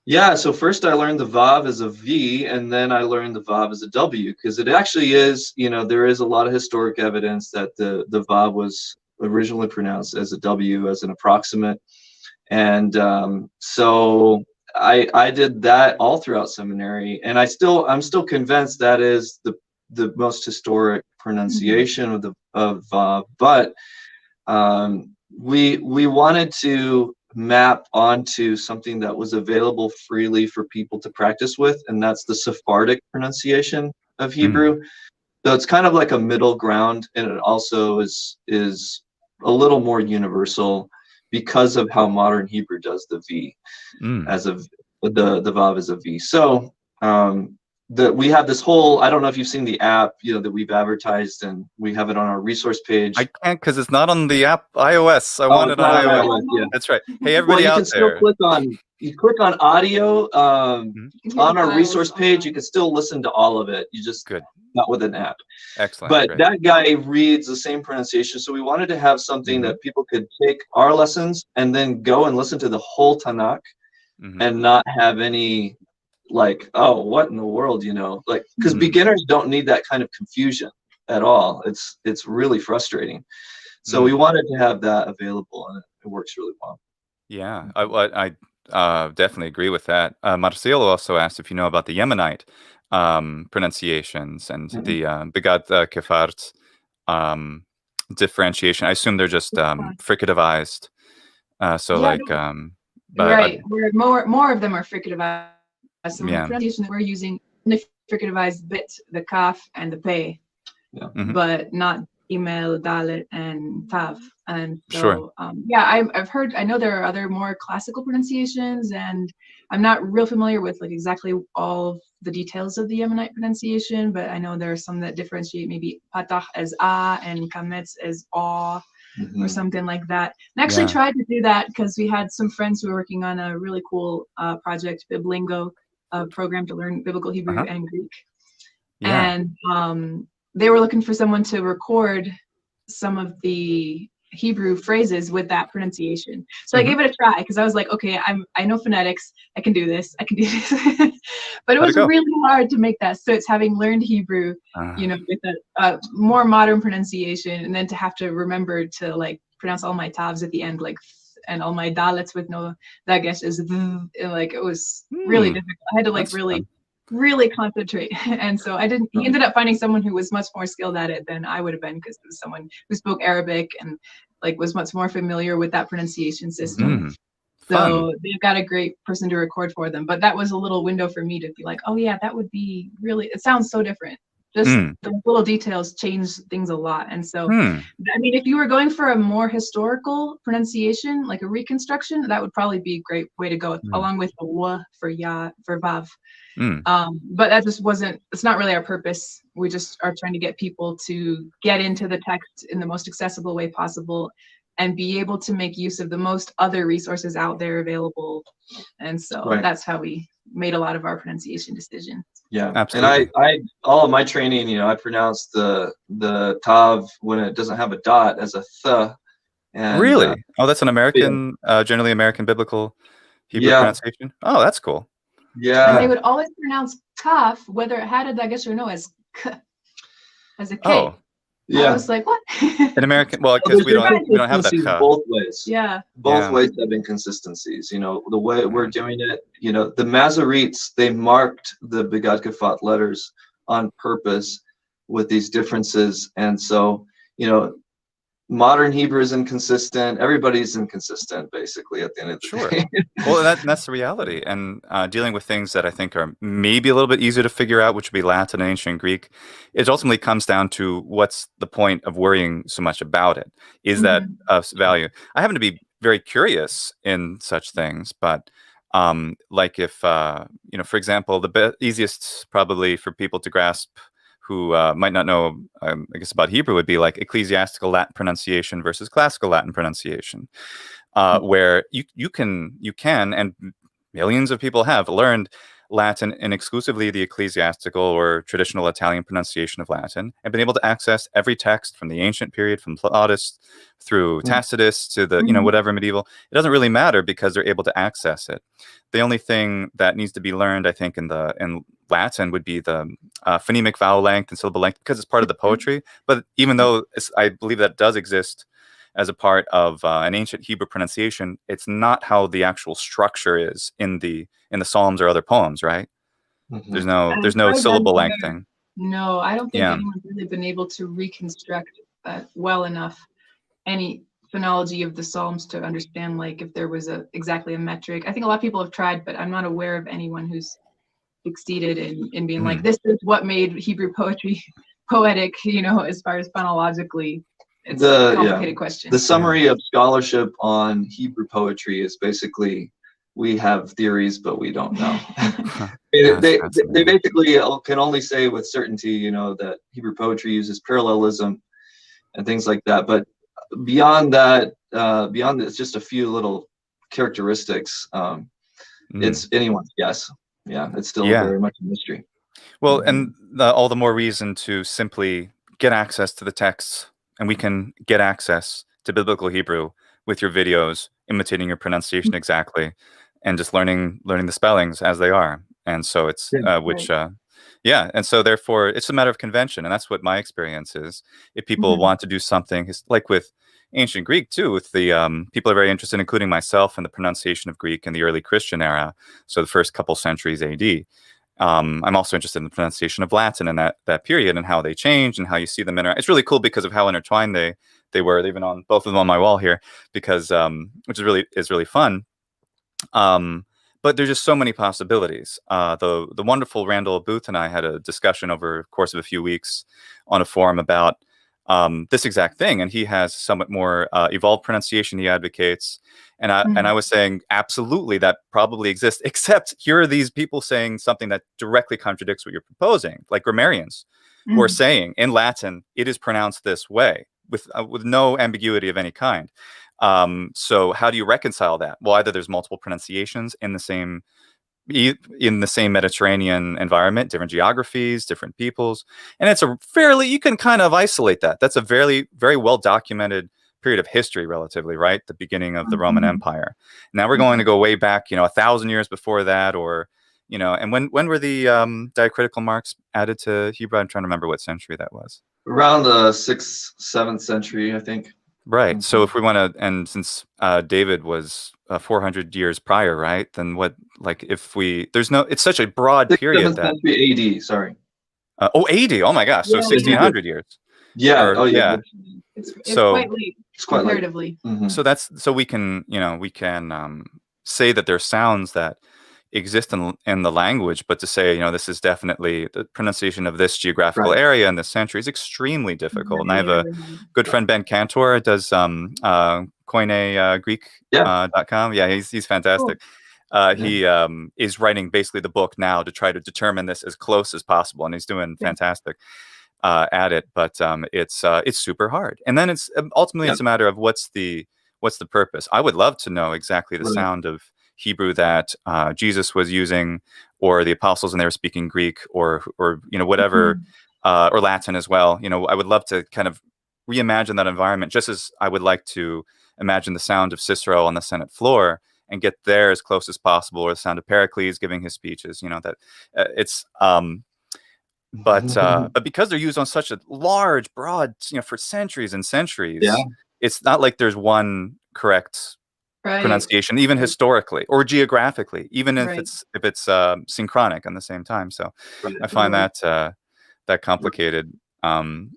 Yeah, so first I learned the Vav as a V, and then I learned the Vav as a W, because it actually is, you know, there is a lot of historic evidence that the Vav was originally pronounced as a W, as an approximate. And so I did that all throughout seminary, and I'm still convinced that is the most historic pronunciation of Vav. But we wanted to map onto something that was available freely for people to practice with, and that's the Sephardic pronunciation of Hebrew. So it's kind of like a middle ground, and it also is a little more universal, because of how modern Hebrew does the V as the Vav as a V. So we have this whole, I don't know if you've seen the app, you know, that we've advertised, and we have it on our resource page. I can't, because it's not on the app iOS. I want it on iOS. Yeah. That's right. Hey, everybody out there. You click on audio on our resource page. You can still listen to all of it. You just not with an app. Excellent. But that guy reads the same pronunciation. So we wanted to have something that people could take our lessons and then go and listen to the whole Tanakh and not have any like, oh, what in the world, you know, like, because beginners don't need that kind of confusion at all. It's really frustrating. So we wanted to have that available, and it works really well. Yeah, I definitely agree with that. Marcelo also asked if you know about the Yemenite pronunciations and the Begat Kefart differentiation. I assume they're just fricativized. So Yeah, like, but right. Where more of them are fricativized. So in the yeah. pronunciation that we're using, the fricativized bit, the kaf and the pei, but not email, dalet, and tav. And so, Sure. yeah, I've heard, I know there are other more classical pronunciations, and I'm not real familiar with like exactly all the details of the Yemenite pronunciation, but I know there are some that differentiate maybe patach as a and kametz as aw, or something like that. And actually tried to do that because we had some friends who were working on a really cool project, Biblingo, a program to learn Biblical Hebrew and Greek. Yeah. And they were looking for someone to record some of the Hebrew phrases with that pronunciation. So I gave it a try because I was like, okay, I know phonetics, I can do this, this. But it was really hard to make that. So it's having learned Hebrew, you know, with a more modern pronunciation, and then to have to remember to like pronounce all my tavs at the end, like, and all my dalets with no dagesh is like, it was really difficult. I had to like really concentrate. And so he ended up finding someone who was much more skilled at it than I would have been, because it was someone who spoke Arabic and like was much more familiar with that pronunciation system. So they got a great person to record for them. But that was a little window for me to be like, oh yeah, that would be really, it sounds so different. Just the little details change things a lot. And so, I mean, if you were going for a more historical pronunciation, like a reconstruction, that would probably be a great way to go, along with the wa for ya, for vav. But that just wasn't, it's not really our purpose. We just are trying to get people to get into the text in the most accessible way possible and be able to make use of the most other resources out there available. And so that's how we made a lot of our pronunciation decisions. Yeah, absolutely. And I all of my training, you know, I pronounce the tav when it doesn't have a dot as a th. And, really? Oh, that's an American, generally American biblical Hebrew pronunciation. Oh, that's cool. Yeah. And they would always pronounce kaf, whether it had a dagesh or no, as k, as a k. Oh. Yeah. I was like, what? In American, well, because we don't have that ka. Both ways. Yeah. Both ways have inconsistencies. You know, the way we're doing it, you know, the Masoretes, they marked the Begat Kefat letters on purpose with these differences. And so, you know, modern Hebrew is inconsistent. Everybody's inconsistent, basically, at the end of the day. Well, that's the reality. And dealing with things that I think are maybe a little bit easier to figure out, which would be Latin and ancient Greek, it ultimately comes down to what's the point of worrying so much about it? Is that of value? I happen to be very curious in such things, but like if, you know, for example, the easiest probably for people to grasp who might not know, I guess, about Hebrew would be like ecclesiastical Latin pronunciation versus classical Latin pronunciation, where you can, and millions of people have learned Latin in exclusively the ecclesiastical or traditional Italian pronunciation of Latin, and been able to access every text from the ancient period, from Plautus through Tacitus to the, you know, whatever medieval. It doesn't really matter because they're able to access it. The only thing that needs to be learned, I think, in Latin would be the phonemic vowel length and syllable length, because it's part of the poetry. But even though I believe that does exist as a part of an ancient Hebrew pronunciation, it's not how the actual structure is in the Psalms or other poems, right? There's no syllable length thing. No, I don't think anyone's really been able to reconstruct well enough any phonology of the Psalms to understand, like, if there was exactly a metric. I think a lot of people have tried, but I'm not aware of anyone who's succeeded in being like, this is what made Hebrew poetry poetic, you know, as far as phonologically. It's a complicated question. The summary of scholarship on Hebrew poetry is basically, we have theories, but we don't know. They basically can only say with certainty, you know, that Hebrew poetry uses parallelism and things like that. But beyond that, it's just a few little characteristics. It's anyone's guess. Yeah, it's still very much a mystery. Well, and all the more reason to simply get access to the texts, and we can get access to biblical Hebrew with your videos, imitating your pronunciation exactly, and just learning the spellings as they are. And so it's and so therefore it's a matter of convention, and that's what my experience is. If people want to do something, like with ancient Greek too. With the people are very interested, including myself, in the pronunciation of Greek in the early Christian era, so the first couple centuries AD. I'm also interested in the pronunciation of Latin in that period and how they changed and how you see them interact. It's really cool because of how intertwined they were. They've been on both of them on my wall here because which is really fun. But there's just so many possibilities. The wonderful Randall Booth and I had a discussion over the course of a few weeks on a forum about this exact thing, and he has somewhat more evolved pronunciation he advocates, and I was saying absolutely that probably exists, except here are these people saying something that directly contradicts what you're proposing, like grammarians who are saying in Latin it is pronounced this way with no ambiguity of any kind. So how do you reconcile that? Well, either there's multiple pronunciations in the same Mediterranean environment, different geographies, different peoples, and it's you can kind of isolate that. That's a very, very well documented period of history, relatively, right? The beginning of the Roman Empire. Now we're going to go way back, 1,000 years before that, or and when were the diacritical marks added to Hebrew? I'm trying to remember what century that was. Around the 6th, 7th century, I think. Right. So if we want to, and since David was 400 years prior, right? Then what? Like, it's such a broad period. 7th century AD. Sorry. AD. Oh my gosh. So 1600 years. Yeah. Yeah. It's quite late. It's quite comparatively. So we can say that there's sounds that exist in the language, but to say this is definitely the pronunciation of this geographical area in this century is extremely difficult. And I have a good friend, Ben Cantor, does Greek.com. Yeah, he's fantastic. Cool. He is writing basically the book now to try to determine this as close as possible, and he's doing fantastic at it. But it's super hard. And then it's ultimately it's a matter of what's the purpose. I would love to know exactly the sound of Hebrew that Jesus was using, or the apostles when they were speaking Greek, or whatever, or Latin as well. I would love to kind of reimagine that environment, just as I would like to imagine the sound of Cicero on the Senate floor and get there as close as possible, or the sound of Pericles giving his speeches. But because they're used on such a large, broad, for centuries and centuries, it's not like there's one correct pronunciation, even historically or geographically, even if it's synchronic at the same time. So I find that complicated. And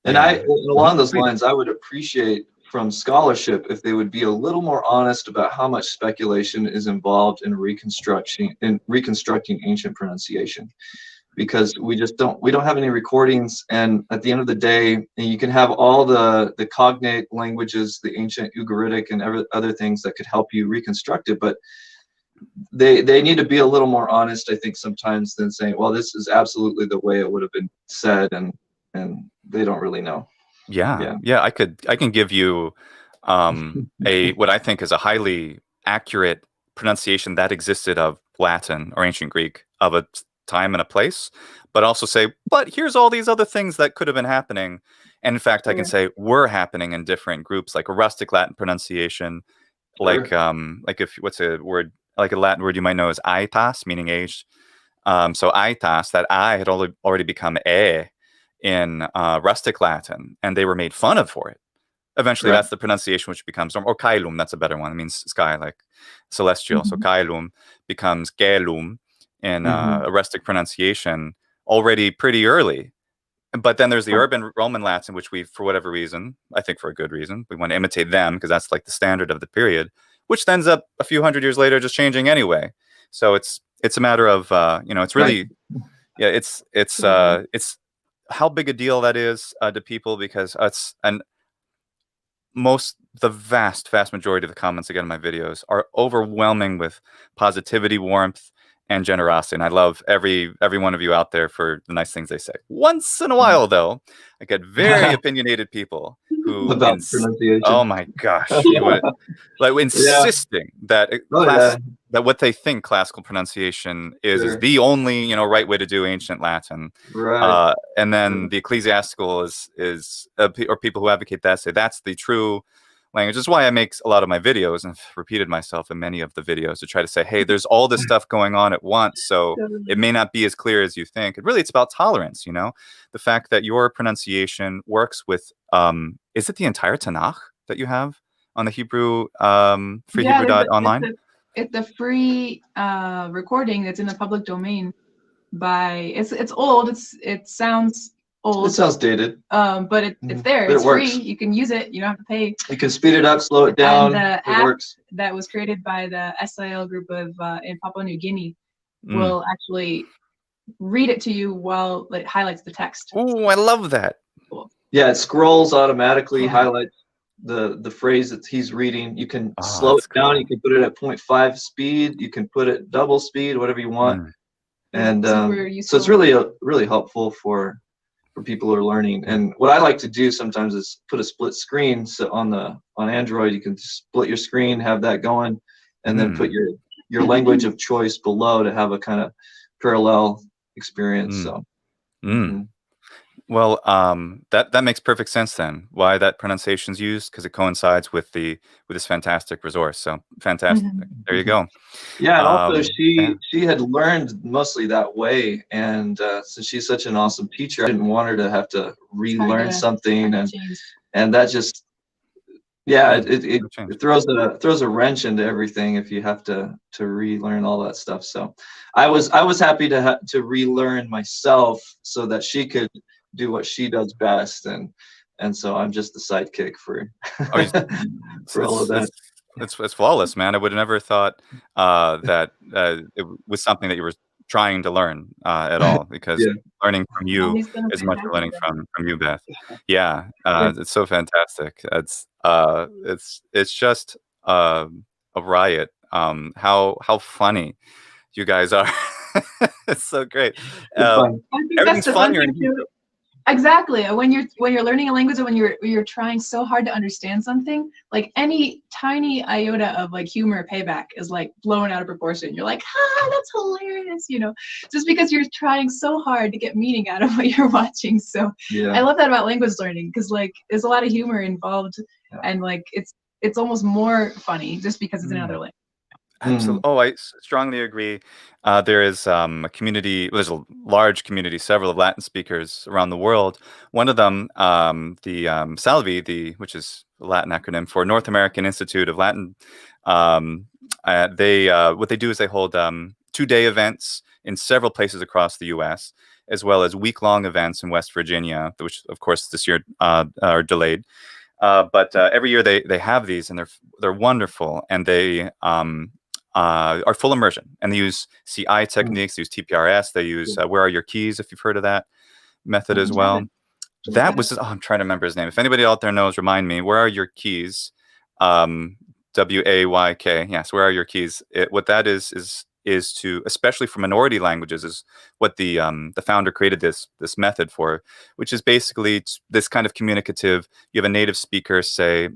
along those lines, I would appreciate from scholarship if they would be a little more honest about how much speculation is involved in reconstructing ancient pronunciation, because we don't have any recordings. And at the end of the day, you can have all the cognate languages, the ancient Ugaritic and other things that could help you reconstruct it, but they need to be a little more honest, I think, sometimes, than saying, well, this is absolutely the way it would have been said, and they don't really know. Yeah. I can give you what I think is a highly accurate pronunciation that existed of Latin or ancient Greek of a time and a place, but also say, but here's all these other things that could have been happening. And in fact, I can say were happening in different groups, like a rustic Latin pronunciation, like what's a word, like a Latin word you might know is aitas, meaning aged. So aitas, that I had already become e in rustic Latin, and they were made fun of for it. Eventually, that's the pronunciation which becomes, or caelum, that's a better one. It means sky, like celestial. So caelum becomes gelum in a rustic pronunciation already pretty early. But then there's the urban Roman Latin, which we, for whatever reason, I think for a good reason, we want to imitate them because that's like the standard of the period, which ends up a few hundred years later just changing anyway. So it's a matter of it's really it's how big a deal that is to people, because the vast majority of the comments again in my videos are overwhelming with positivity, warmth, and generosity. And I love every one of you out there for the nice things they say. Once in a while, though, I get very opinionated people who oh my gosh, insisting that that what they think classical pronunciation is the only right way to do ancient Latin. And then the ecclesiastical is or people who advocate that say that's the true language. That's why I make a lot of my videos, and I've repeated myself in many of the videos to try to say, hey, there's all this stuff going on at once, so it may not be as clear as you think. And really, it's about tolerance, you know? The fact that your pronunciation works with, is it the entire Tanakh that you have on the Hebrew, freehebrew.online? It's a free recording that's in the public domain by, it's old, it sounds old. It sounds dated. But it's there, But it's it works. free, you can use it, you don't have to pay. You can speed it up, slow it down, And the it app works. that was created by the SIL group of in Papua New Guinea will actually read it to you while it highlights the text. Oh, I love that. Cool. Yeah, it scrolls automatically, highlights the phrase that he's reading. You can slow it down. You can put it at 0.5 speed. You can put it double speed, whatever you want. And so it's really helpful for people who are learning. And what I like to do sometimes is put a split screen. So on Android, you can split your screen, have that going, and then put your language of choice below to have a kind of parallel experience. So. Well, that makes perfect sense then. Why that pronunciation's used, because it coincides with this fantastic resource. So fantastic. There you go. Yeah, and also she had learned mostly that way, and since she's such an awesome teacher, I didn't want her to have to relearn something, and that just it throws a wrench into everything if you have to relearn all that stuff. So I was happy to relearn myself so that she could do what she does best, and so I'm just the sidekick for for all of that. It's flawless, man. I would have never thought that it was something that you were trying to learn at all, because learning from you is much as learning from you, Beth. Yeah, it's so fantastic. It's just a riot. How funny you guys are. It's so great. Everything's funnier. Exactly. When you're learning a language, or when you're trying so hard to understand something, like any tiny iota of like humor payback is like blown out of proportion. You're like, that's hilarious, you know, just because you're trying so hard to get meaning out of what you're watching. So I love that about language learning, because like there's a lot of humor involved, and like it's almost more funny just because it's another language. Absolutely. Oh, I strongly agree. There is a community. There's a large community, several of Latin speakers around the world. One of them, the SALVI, which is a Latin acronym for North American Institute of Latin. What they do is they hold 2-day events in several places across the U.S., as well as week-long events in West Virginia, which of course this year are delayed. But every year they have these, and they're wonderful, and they are full immersion, and they use CI techniques, they use TPRS, they use Where Are Your Keys, if you've heard of that method as well. That was, I'm trying to remember his name. If anybody out there knows, remind me. Where Are Your Keys? WAYK. Yes, Where Are Your Keys? What that is to, especially for minority languages, is what the founder created this method for, which is basically this kind of communicative. You have a native speaker, say,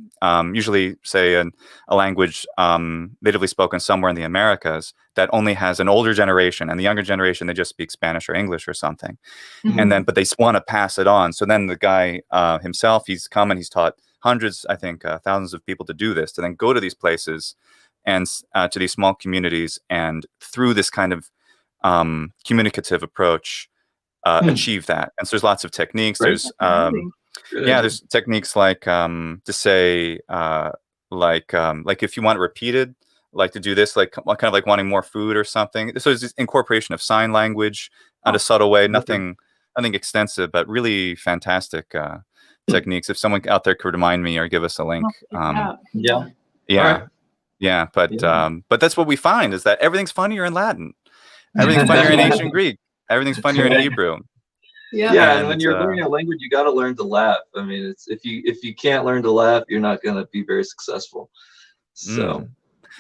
usually say a language natively spoken somewhere in the Americas that only has an older generation, and the younger generation, they just speak Spanish or English or something. And then, but they want to pass it on. So then the guy himself, he's come and he's taught hundreds, I think, thousands of people to do this, to then go to these places and to these small communities, and through this kind of communicative approach, achieve that. And so there's lots of techniques. There's there's techniques like to say like if you want it repeated, like to do this, like kind of like wanting more food or something. So there's this incorporation of sign language in a subtle way, nothing extensive, but really fantastic techniques. If someone out there could remind me or give us a link. Yeah, but that's what we find, is that everything's funnier in Latin, everything's funnier in ancient Greek, everything's funnier in Hebrew. And when you're learning a language, you got to learn to laugh. I mean, it's if you can't learn to laugh, you're not going to be very successful. So,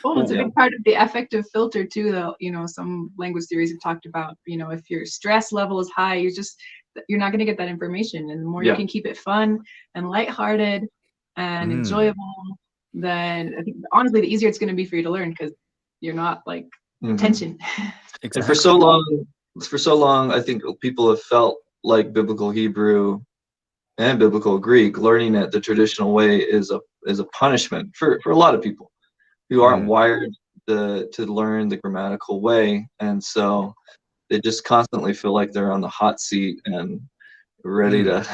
it's a big part of the affective filter too, though. You know, some language theories have talked about, you know, if your stress level is high, you're not going to get that information, and the more you can keep it fun and lighthearted and enjoyable, then I think honestly the easier it's going to be for you to learn, because you're not like tension. And for so long, I think people have felt like Biblical Hebrew and Biblical Greek, learning it the traditional way is a punishment for a lot of people who aren't wired to learn the grammatical way, and so they just constantly feel like they're on the hot seat and ready to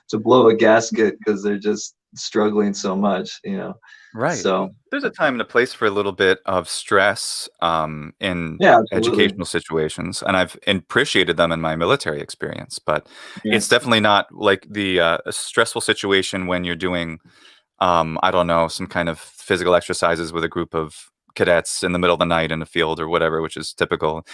to blow a gasket because they're just struggling so much, you know. Right. So There's a time and a place for a little bit of stress in yeah, absolutely. educational situations, and I've appreciated them in my military experience. But Yeah. it's definitely not like the a stressful situation when you're doing, I don't know, some kind of physical exercises with a group of cadets in the middle of the night in a field or whatever, which is typical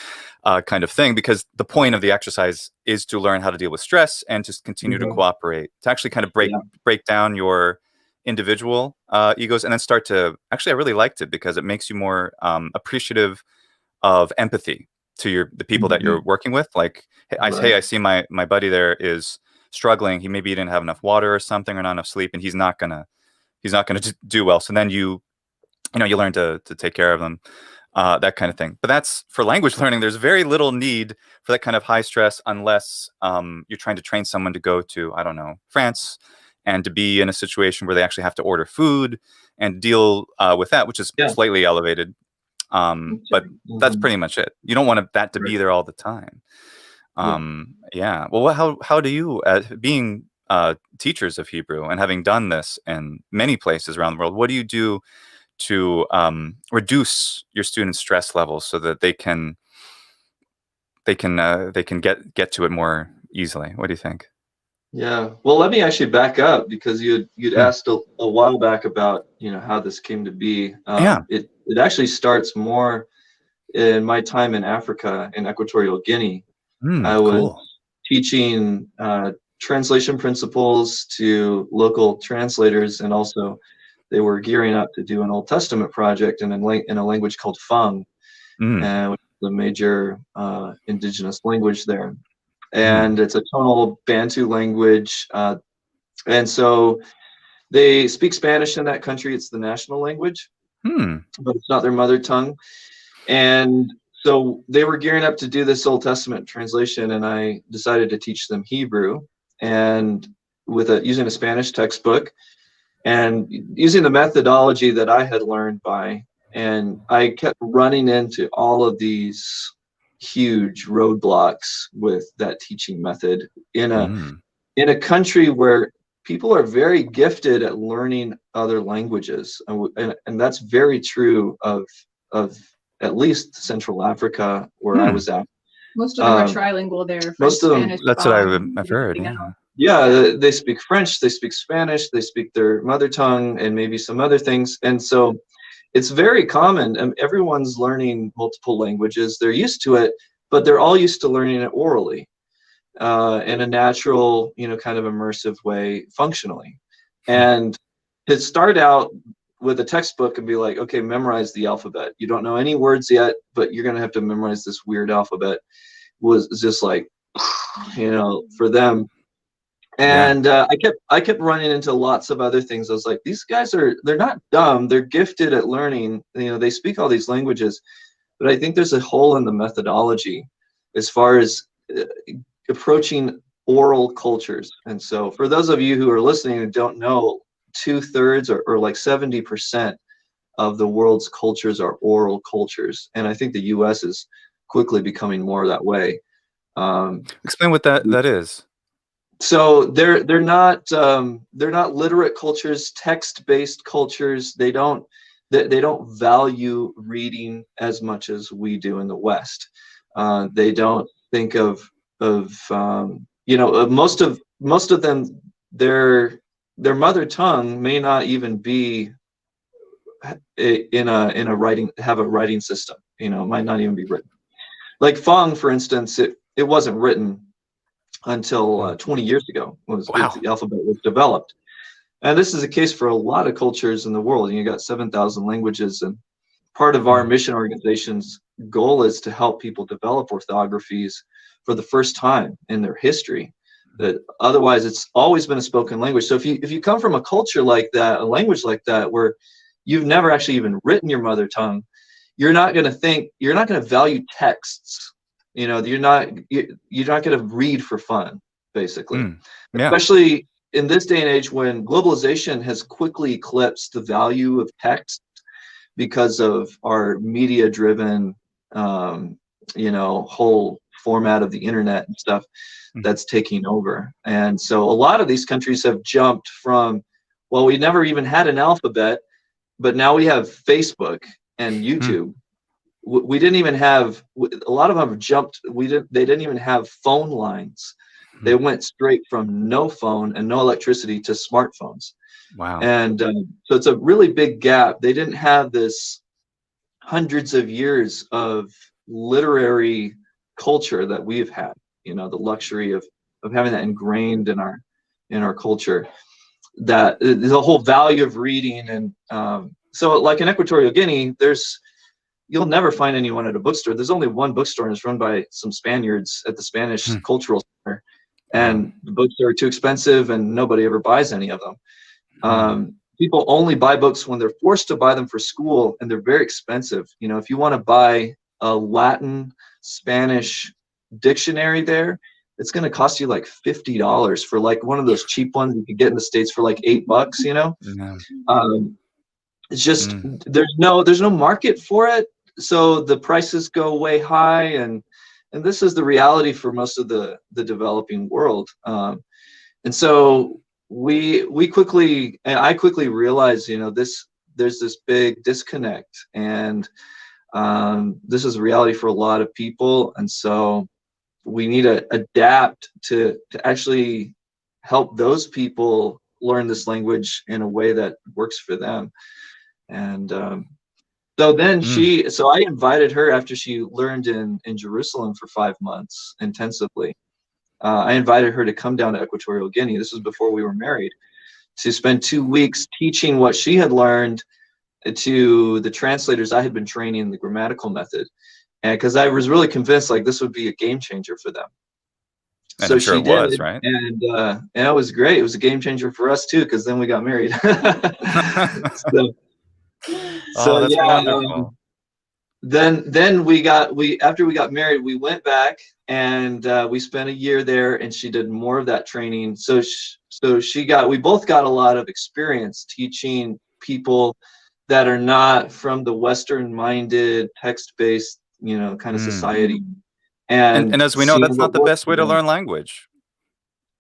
kind of thing. Because the point of the exercise is to learn how to deal with stress and just continue to cooperate, to actually kind of break down your individual egos, and then start to actually, I really liked it because it makes you more appreciative of empathy to the people that you're working with. Like, hey, I see my buddy there is struggling. He maybe didn't have enough water or something, or not enough sleep, and he's not gonna do well. So then you learn to take care of them, that kind of thing. But that's for language learning. There's very little need for that kind of high stress unless you're trying to train someone to go to, I don't know, France, and to be in a situation where they actually have to order food and deal with that, which is slightly elevated. But that's pretty much it. You don't want that to be there all the time. Yeah. Well, how do you, being teachers of Hebrew and having done this in many places around the world, what do you do to reduce your students' stress levels so that they can get to it more easily? What do you think? Yeah, well, let me actually back up because you'd asked a while back about how this came to be. It actually starts more in my time in Africa, in Equatorial Guinea. I was teaching translation principles to local translators, and also they were gearing up to do an Old Testament project in a language called Fang, which is the major indigenous language there. And it's a tonal Bantu language. And so they speak Spanish in that country. It's the national language, but it's not their mother tongue. And so they were gearing up to do this Old Testament translation, and I decided to teach them Hebrew, and using a Spanish textbook and using the methodology that I had learned and I kept running into all of these huge roadblocks with that teaching method in a country where people are very gifted at learning other languages, and that's very true of at least Central Africa, where I was at. Most of them are trilingual there. French, most of them, Spanish, that's what I've heard. Yeah, they speak French, they speak Spanish, they speak their mother tongue, and maybe some other things. And so it's very common, and everyone's learning multiple languages. They're used to it, but they're all used to learning it orally, in a natural, kind of immersive way, functionally. And to start out with a textbook and be like, okay, memorize the alphabet. You don't know any words yet, but you're going to have to memorize this weird alphabet, was just like, for them. And I kept running into lots of other things. I was like, these guys they're not dumb. They're gifted at learning. They speak all these languages, but I think there's a hole in the methodology as far as approaching oral cultures. And so for those of you who are listening and don't know, 2/3 or like 70% of the world's cultures are oral cultures. And I think the US is quickly becoming more that way. Explain what that is. So they're not literate cultures, text-based cultures. They don't value reading as much as we do in the West. They don't think of most of them, their mother tongue may not even be have a writing system. It might not even be written. Like Fang, for instance, it wasn't written until 20 years ago. The alphabet was developed. And this is the case for a lot of cultures in the world. You got 7,000 languages, and part of our mission organization's goal is to help people develop orthographies for the first time in their history. That otherwise it's always been a spoken language. So if you come from a culture like that, a language like that, where you've never actually even written your mother tongue, you're not going to value texts. You're not going to read for fun, basically. Especially in this day and age, when globalization has quickly eclipsed the value of text because of our media-driven, whole format of the internet and stuff that's taking over. And so a lot of these countries have jumped from, well, we never even had an alphabet, but now we have Facebook and YouTube. We didn't even have, a lot of them have jumped, they didn't even have phone lines. They went straight from no phone and no electricity to smartphones. Wow. And so it's a really big gap. They didn't have this hundreds of years of literary culture that we've had, the luxury of having that ingrained in our culture, that the whole value of reading. And so like in Equatorial Guinea, you'll never find anyone at a bookstore. There's only one bookstore, and it's run by some Spaniards at the Spanish Cultural Center. And the books are too expensive, and nobody ever buys any of them. People only buy books when they're forced to buy them for school, and they're very expensive. If you want to buy a Latin Spanish dictionary there, it's going to cost you like $50 for like one of those cheap ones you can get in the States for like $8. It's just there's no market for it, so the prices go way high, and this is the reality for most of the developing world. And so I quickly realized, there's this big disconnect, and this is a reality for a lot of people. And so we need to adapt to actually help those people learn this language in a way that works for them. And so then so I invited her, after she learned in Jerusalem for 5 months intensively. I invited her to come down to Equatorial Guinea. This was before we were married, to spend 2 weeks teaching what she had learned to the translators I had been training in the grammatical method. And because I was really convinced like this would be a game changer for them. And so I'm sure she it did, was, right? And it was great. It was a game changer for us too, because then we got married. So that's yeah, wonderful. then after we got married, we went back, and we spent a year there, and she did more of that training. So we both got a lot of experience teaching people that are not from the Western-minded, text-based, kind of society. And as we know, that's not the best way to learn language.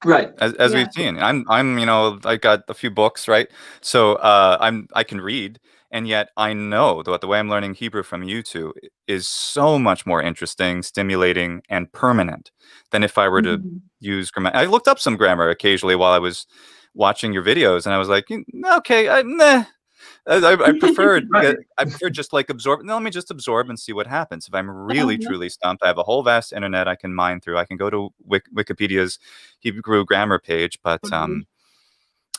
Right. As we've seen, I'm I got a few books, right? So I can read, and yet I know that the way I'm learning Hebrew from you two is so much more interesting, stimulating, and permanent than if I were to use grammar. I looked up some grammar occasionally while I was watching your videos, and I was like, okay, I preferred I prefer just like absorb. No, let me just absorb and see what happens. If I'm really truly stumped, I have a whole vast internet I can mine through. I can go to Wikipedia's Hebrew grammar page, but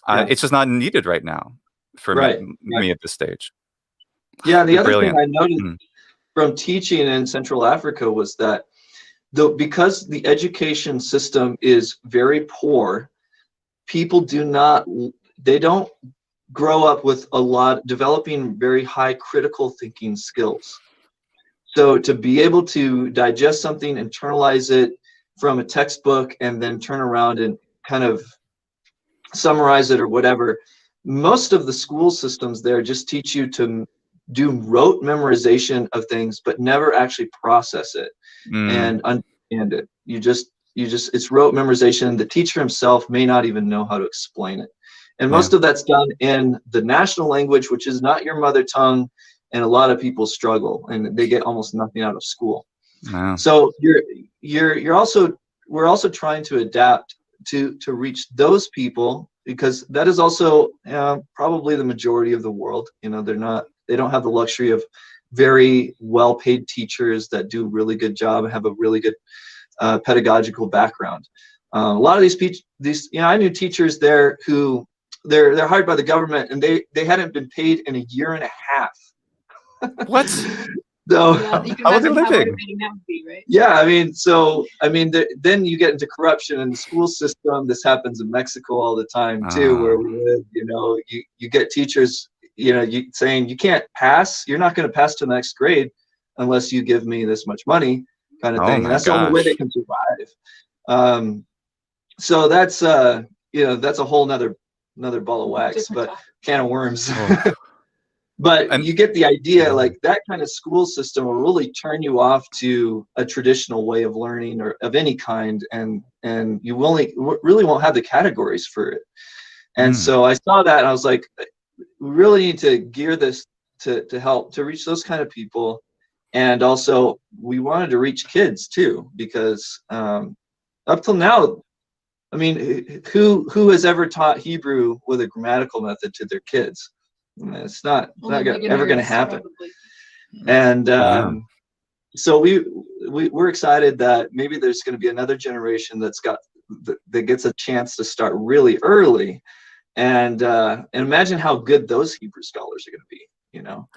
it's just not needed right now for me at this stage. Yeah, the other thing I noticed from teaching in Central Africa was that because the education system is very poor, people don't grow up with developing very high critical thinking skills. So to be able to digest something, internalize it from a textbook, and then turn around and kind of summarize it or whatever, most of the school systems there just teach you to do rote memorization of things, but never actually process it and understand it. It's rote memorization. The teacher himself may not even know how to explain it. And most of that's done in the national language, which is not your mother tongue, and a lot of people struggle, and they get almost nothing out of school. Wow. So we're also trying to adapt to reach those people, because that is also probably the majority of the world. They don't have the luxury of very well-paid teachers that do a really good job and have a really good pedagogical background. A lot of these I knew teachers there who they're hired by the government, and they hadn't been paid in a year and a half. What? So yeah, you can how are they imagine how living? motivating that would be, right? Yeah, then you get into corruption in the school system. This happens in Mexico all the time too, where we live. You get teachers, saying you can't pass. You're not going to pass to the next grade unless you give me this much money, kind of thing. And that's the only way they can survive. So that's that's a whole another ball of wax, Different but can of worms. Oh. But And you get the idea, like that kind of school system will really turn you off to a traditional way of learning or of any kind, and you really won't have the categories for it. And so I saw that and I was like, we really need to gear this to help to reach those kind of people. And also we wanted to reach kids too, because up till now, I mean, who has ever taught Hebrew with a grammatical method to their kids? It's not ever going to happen. Probably. And so we're excited that maybe there's going to be another generation that gets a chance to start really early, and imagine how good those Hebrew scholars are going to be.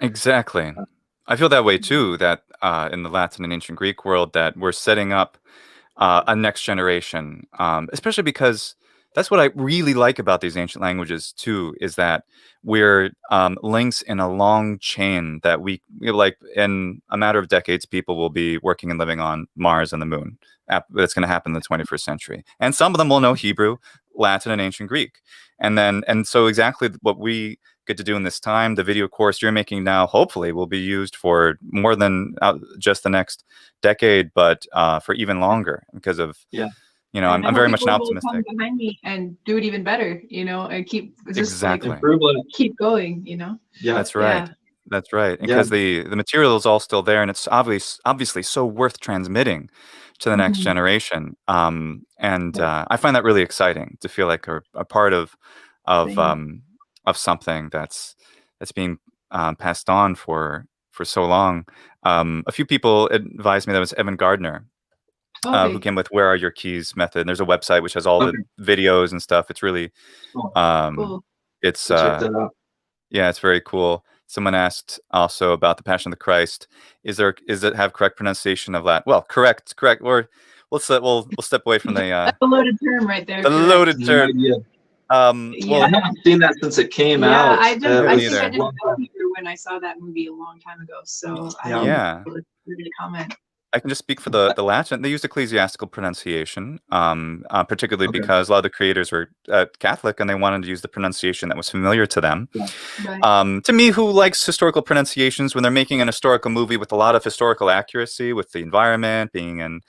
Exactly. I feel that way too. That in the Latin and ancient Greek world, that we're setting up a next generation, especially because that's what I really like about these ancient languages too, is that we're links in a long chain that we like in a matter of decades, people will be working and living on Mars and the moon. That's going to happen in the 21st century. And some of them will know Hebrew, Latin, and ancient Greek. And so exactly what we get to do in this time, the video course you're making now, hopefully will be used for more than just the next decade, but for even longer because of, I'm very much an optimistic. Come behind me and do it even better, and keep exactly keep going, Yeah, that's right. Yeah. That's right. Because the material is all still there, and it's obviously so worth transmitting to the next generation. I find that really exciting to feel like a part of something that's being passed on for so long. A few people advised me that was Evan Gardner, who came with "Where Are Your Keys" method. And there's a website which has all the videos and stuff. It's really, cool. It's check that out. Yeah, it's very cool. Someone asked also about the Passion of the Christ. Is it have correct pronunciation of Latin? Well, correct. Or we'll step away from the that's a loaded term right there. The loaded term. Well, I haven't seen that since it came out. I think I didn't know Hebrew when I saw that movie a long time ago. So I don't know to comment. I can just speak for the Latin. They used ecclesiastical pronunciation, particularly because a lot of the creators were Catholic, and they wanted to use the pronunciation that was familiar to them. Right. To me, who likes historical pronunciations, when they're making an historical movie with a lot of historical accuracy, with the environment being in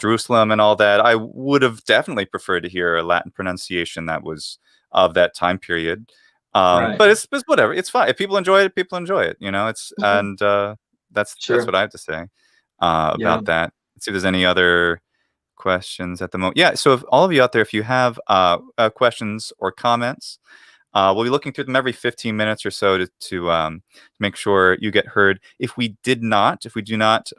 Jerusalem and all that, I would have definitely preferred to hear a Latin pronunciation that was of that time period. But it's whatever. It's fine. If people enjoy it, people enjoy it. It's and that's what I have to say about that. Let's see if there's any other questions at the moment. Yeah. So if all of you out there, if you have questions or comments, we'll be looking through them every 15 minutes or so to make sure you get heard. If we do not,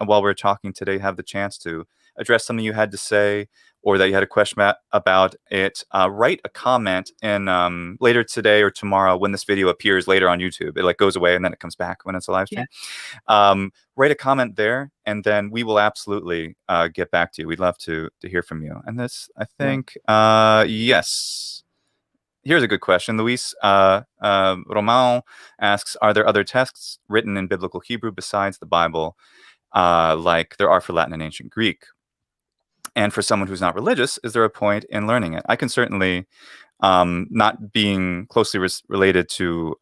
while we're talking today, have the chance to address something you had to say or that you had a question about it, write a comment in later today or tomorrow when this video appears later on YouTube. It goes away and then it comes back when it's a live stream. Write a comment there, and then we will absolutely get back to you. We'd love to hear from you. And this, I think, yes. Here's a good question. Luis Romão asks, are there other texts written in biblical Hebrew besides the Bible, like there are for Latin and ancient Greek? And for someone who's not religious, is there a point in learning it? I can certainly, not being closely related to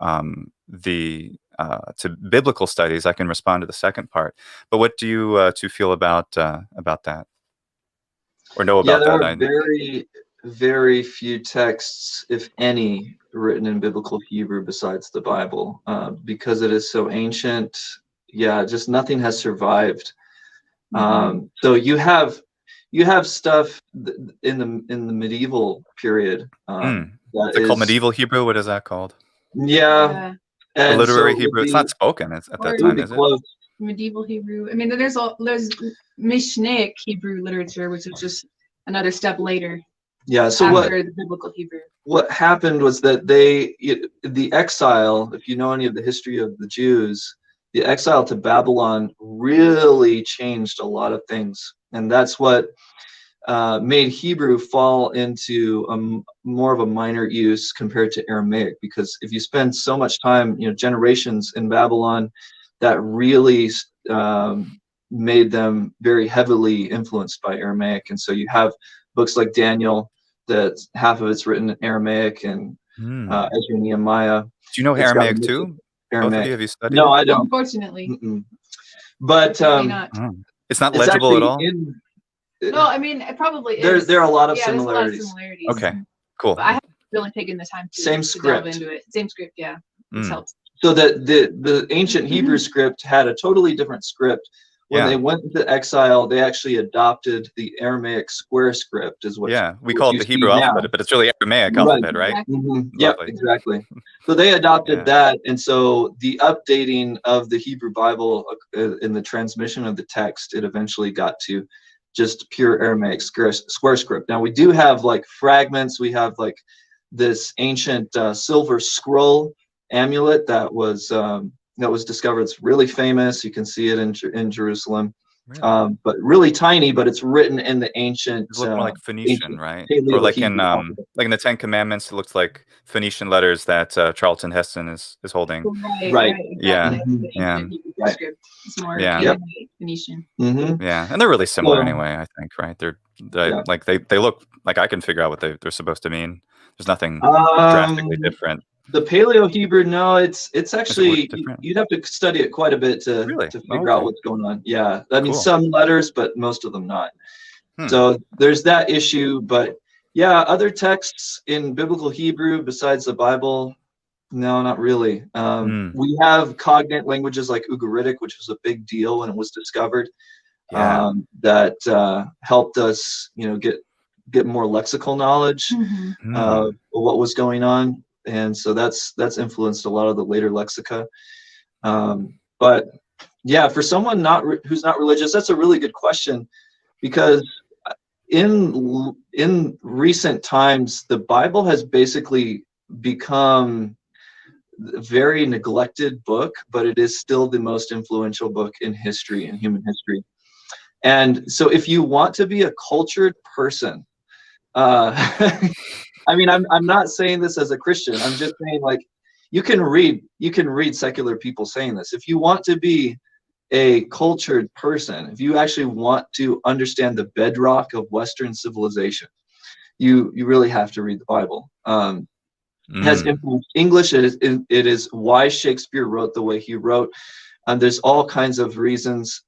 to biblical studies, I can respond to the second part. But what do you two feel about that, or know about there that? Are very few texts, if any, written in biblical Hebrew besides the Bible, because it is so ancient. Just nothing has survived. So you have stuff in the medieval period. Is it called medieval Hebrew? What is that called? Yeah. And literary Hebrew. It's not spoken at that time, is it? Medieval Hebrew. I mean, there's Mishnaic Hebrew literature, which is just another step later. Yeah. So after the biblical Hebrew. What happened was that the exile, if you know any of the history of the Jews, the exile to Babylon really changed a lot of things, and that's what made Hebrew fall into more of a minor use compared to Aramaic. Because if you spend so much time, generations in Babylon, that really made them very heavily influenced by Aramaic. And so you have books like Daniel that half of it's written in Aramaic and Ezra and Nehemiah. Do you know It's got a Aramaic mix of too? Aramaic. Both of you, have you studied No, it? I don't. Unfortunately. But not. It's not it's legible at actually all? No, I mean, it probably is. There are a lot of There's a lot of similarities. similarities. Okay, cool. But I haven't really taken the time to, Same to script. delve into it. Same script, yeah. It's helped. So the ancient Hebrew script had a totally different script. When they went into exile, they actually adopted the Aramaic square script, is what. Yeah, we call it the Hebrew alphabet, but it's really Aramaic alphabet, right? Yep, exactly. So they adopted that, and so the updating of the Hebrew Bible in the transmission of the text, it eventually got to just pure Aramaic square script. Now we do have like fragments. We have like this ancient silver scroll amulet that was discovered. It's really famous. You can see it in Jerusalem, really? But really tiny. But it's written in the ancient. It's more like Phoenician, right? Or like in the Ten Commandments, it looks like Phoenician letters that Charlton Heston is holding. Right. Yeah. Exactly. Yeah. It's more Phoenician. Yeah, and they're really similar anyway. I think, right? Like they look like I can figure out what they're supposed to mean. There's nothing drastically different. The Paleo Hebrew, no, it's actually you'd have to study it quite a bit to figure out what's going on. Yeah, I mean some letters, but most of them not. So there's that issue, but yeah, other texts in biblical Hebrew besides the Bible, no, not really. We have cognate languages like Ugaritic, which was a big deal when it was discovered. That helped us, get more lexical knowledge of what was going on. And so that's influenced a lot of the later lexica. But yeah, for someone who's not religious, that's a really good question, because in recent times, the Bible has basically become a very neglected book, but it is still the most influential book in history, in human history. And so if you want to be a cultured person, I mean, I'm not saying this as a Christian. I'm just saying, like, you can read secular people saying this. If you want to be a cultured person, if you actually want to understand the bedrock of Western civilization, you really have to read the Bible. It has influenced English. It is why Shakespeare wrote the way he wrote. There's all kinds of reasons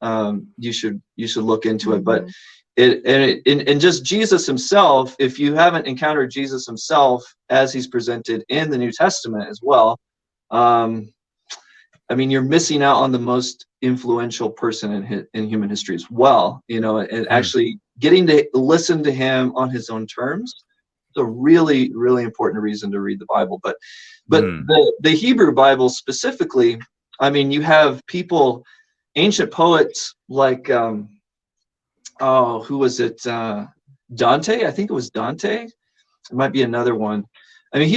you should look into it, but. And just Jesus himself, if you haven't encountered Jesus himself as he's presented in the New Testament as well, I mean, you're missing out on the most influential person in human history as well, and actually getting to listen to him on his own terms. It's a really, really important reason to read the Bible. But the Hebrew Bible specifically, I mean, you have people, ancient poets like, who was it? Dante? I think it was Dante. It might be another one. I mean,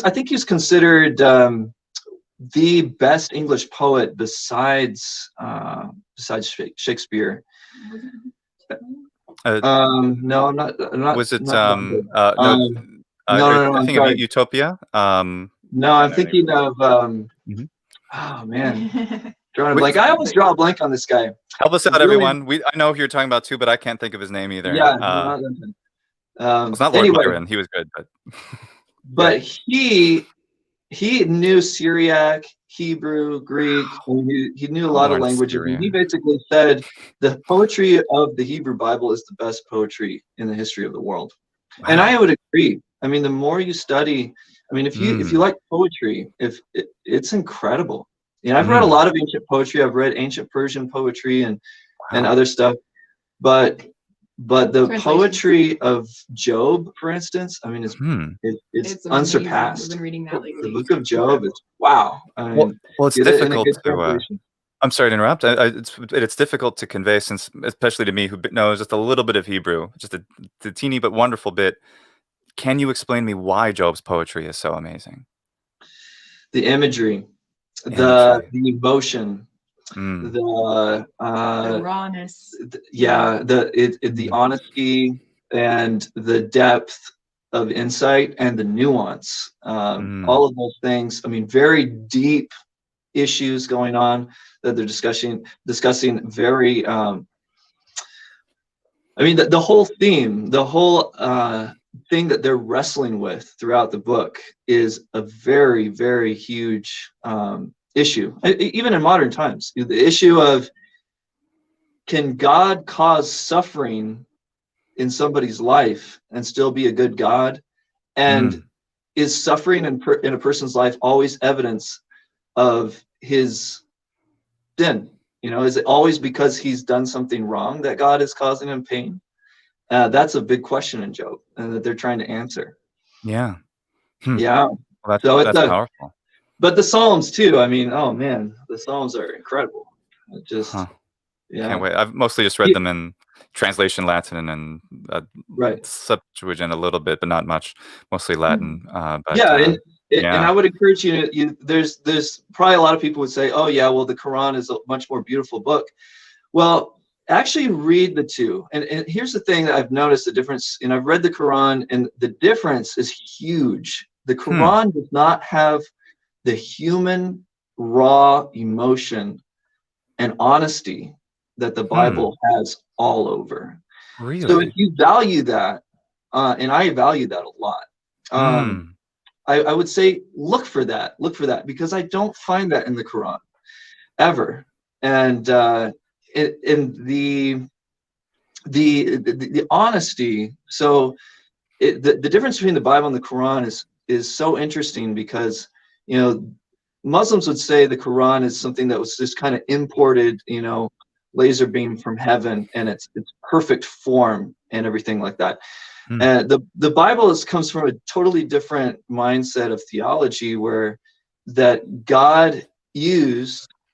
I think he's considered the best English poet besides Shakespeare. No, I'm not. Was it? No. I think of Utopia. No, I'm thinking of. Oh man. I always draw a blank on this guy. Help us out, everyone. I know who you're talking about too, but I can't think of his name either. Yeah, it's not Lord Byron. He was good, but he knew Syriac, Hebrew, Greek, and he knew a lot of languages. And he basically said the poetry of the Hebrew Bible is the best poetry in the history of the world. Wow. And I would agree. I mean, the more you study, I mean, if you like poetry, it's incredible. I've read a lot of ancient poetry. I've read ancient Persian poetry and other stuff, but the poetry of Job, for instance, I mean, it's unsurpassed. We've been reading that lately. The book of Job is wow. I mean, well, it's difficult to. I'm sorry to interrupt. It's difficult to convey, since, especially to me, who knows just a little bit of Hebrew, just a teeny but wonderful bit. Can you explain to me why Job's poetry is so amazing? The imagery. The emotion, the rawness, the honesty and the depth of insight and the nuance, all of those things. I mean, very deep issues going on that they're discussing very. I mean, the whole theme, the whole thing that they're wrestling with throughout the book is a very, very huge issue, even in modern times. The issue of, can God cause suffering in somebody's life and still be a good God? And is suffering in a person's life always evidence of his sin? You know, is it always because he's done something wrong that God is causing him pain? That's a big question in Job, and that they're trying to answer. Yeah. Yeah. Well, So that's powerful. But the Psalms too. I mean, oh man, the Psalms are incredible. Just yeah. Can't wait. I've mostly just read them in translation Latin and right. Septuagint a little bit, but not much. Mostly Latin. But, yeah, and I would encourage you. There's probably a lot of people would say, oh yeah, well the Quran is a much more beautiful book. Well, actually read the two. And here's the thing that I've noticed the difference. And I've read the Quran, and the difference is huge. The Quran does not have the human raw emotion and honesty that the Bible has all over. Really? So if you value that, and I value that a lot, I would say look for that, because I don't find that in the Quran ever. And in the honesty, so the difference between the Bible and the Quran is so interesting, because you know, Muslims would say the Quran is something that was just kind of imported, you know, laser beam from heaven, and it's perfect form and everything like that. And the Bible comes from a totally different mindset of theology, where that God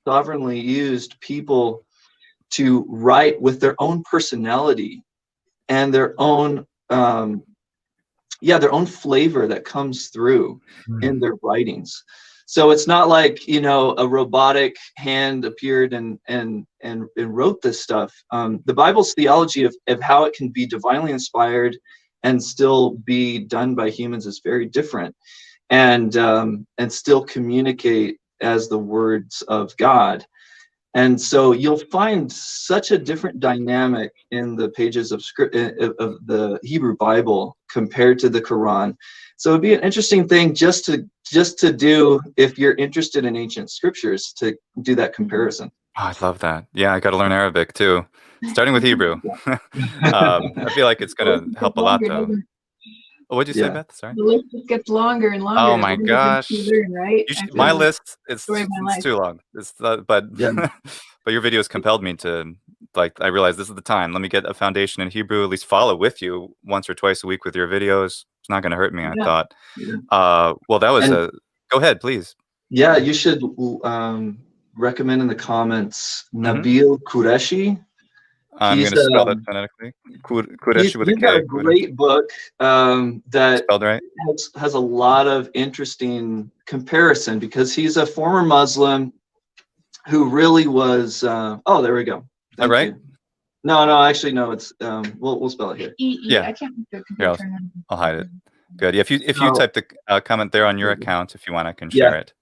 sovereignly used people to write with their own personality and their own their own flavor that comes through in their writings. So it's not like, you know, a robotic hand appeared and wrote this stuff. The Bible's theology of how it can be divinely inspired and still be done by humans is very different, and still communicate as the words of God. And so you'll find such a different dynamic in the pages of script of the Hebrew Bible compared to the Quran. So it'd be an interesting thing just to do, if you're interested in ancient scriptures, to do that comparison. Oh, I love that. Yeah, I got to learn Arabic too, starting with Hebrew. I feel like it's going to help a lot, though. What'd you say, Beth? Sorry. The list just gets longer and longer. Oh my gosh! Learn, right? My list is too long. But but your videos compelled me to, like, I realized this is the time. Let me get a foundation in Hebrew. At least follow with you once or twice a week with your videos. It's not going to hurt me, I thought. Well, that was go ahead, please. Yeah, you should recommend in the comments Nabil Qureshi. I'm going to spell that phonetically. Qureshi with a K. He's got a great book that spelled right. has a lot of interesting comparison, because he's a former Muslim who really was. Oh, there we go. All right. No, actually, no. It's we'll spell it here. Yeah. I can't. Here, I'll hide it. Good. Yeah, if you type the comment there on your account, if you want, I can share it.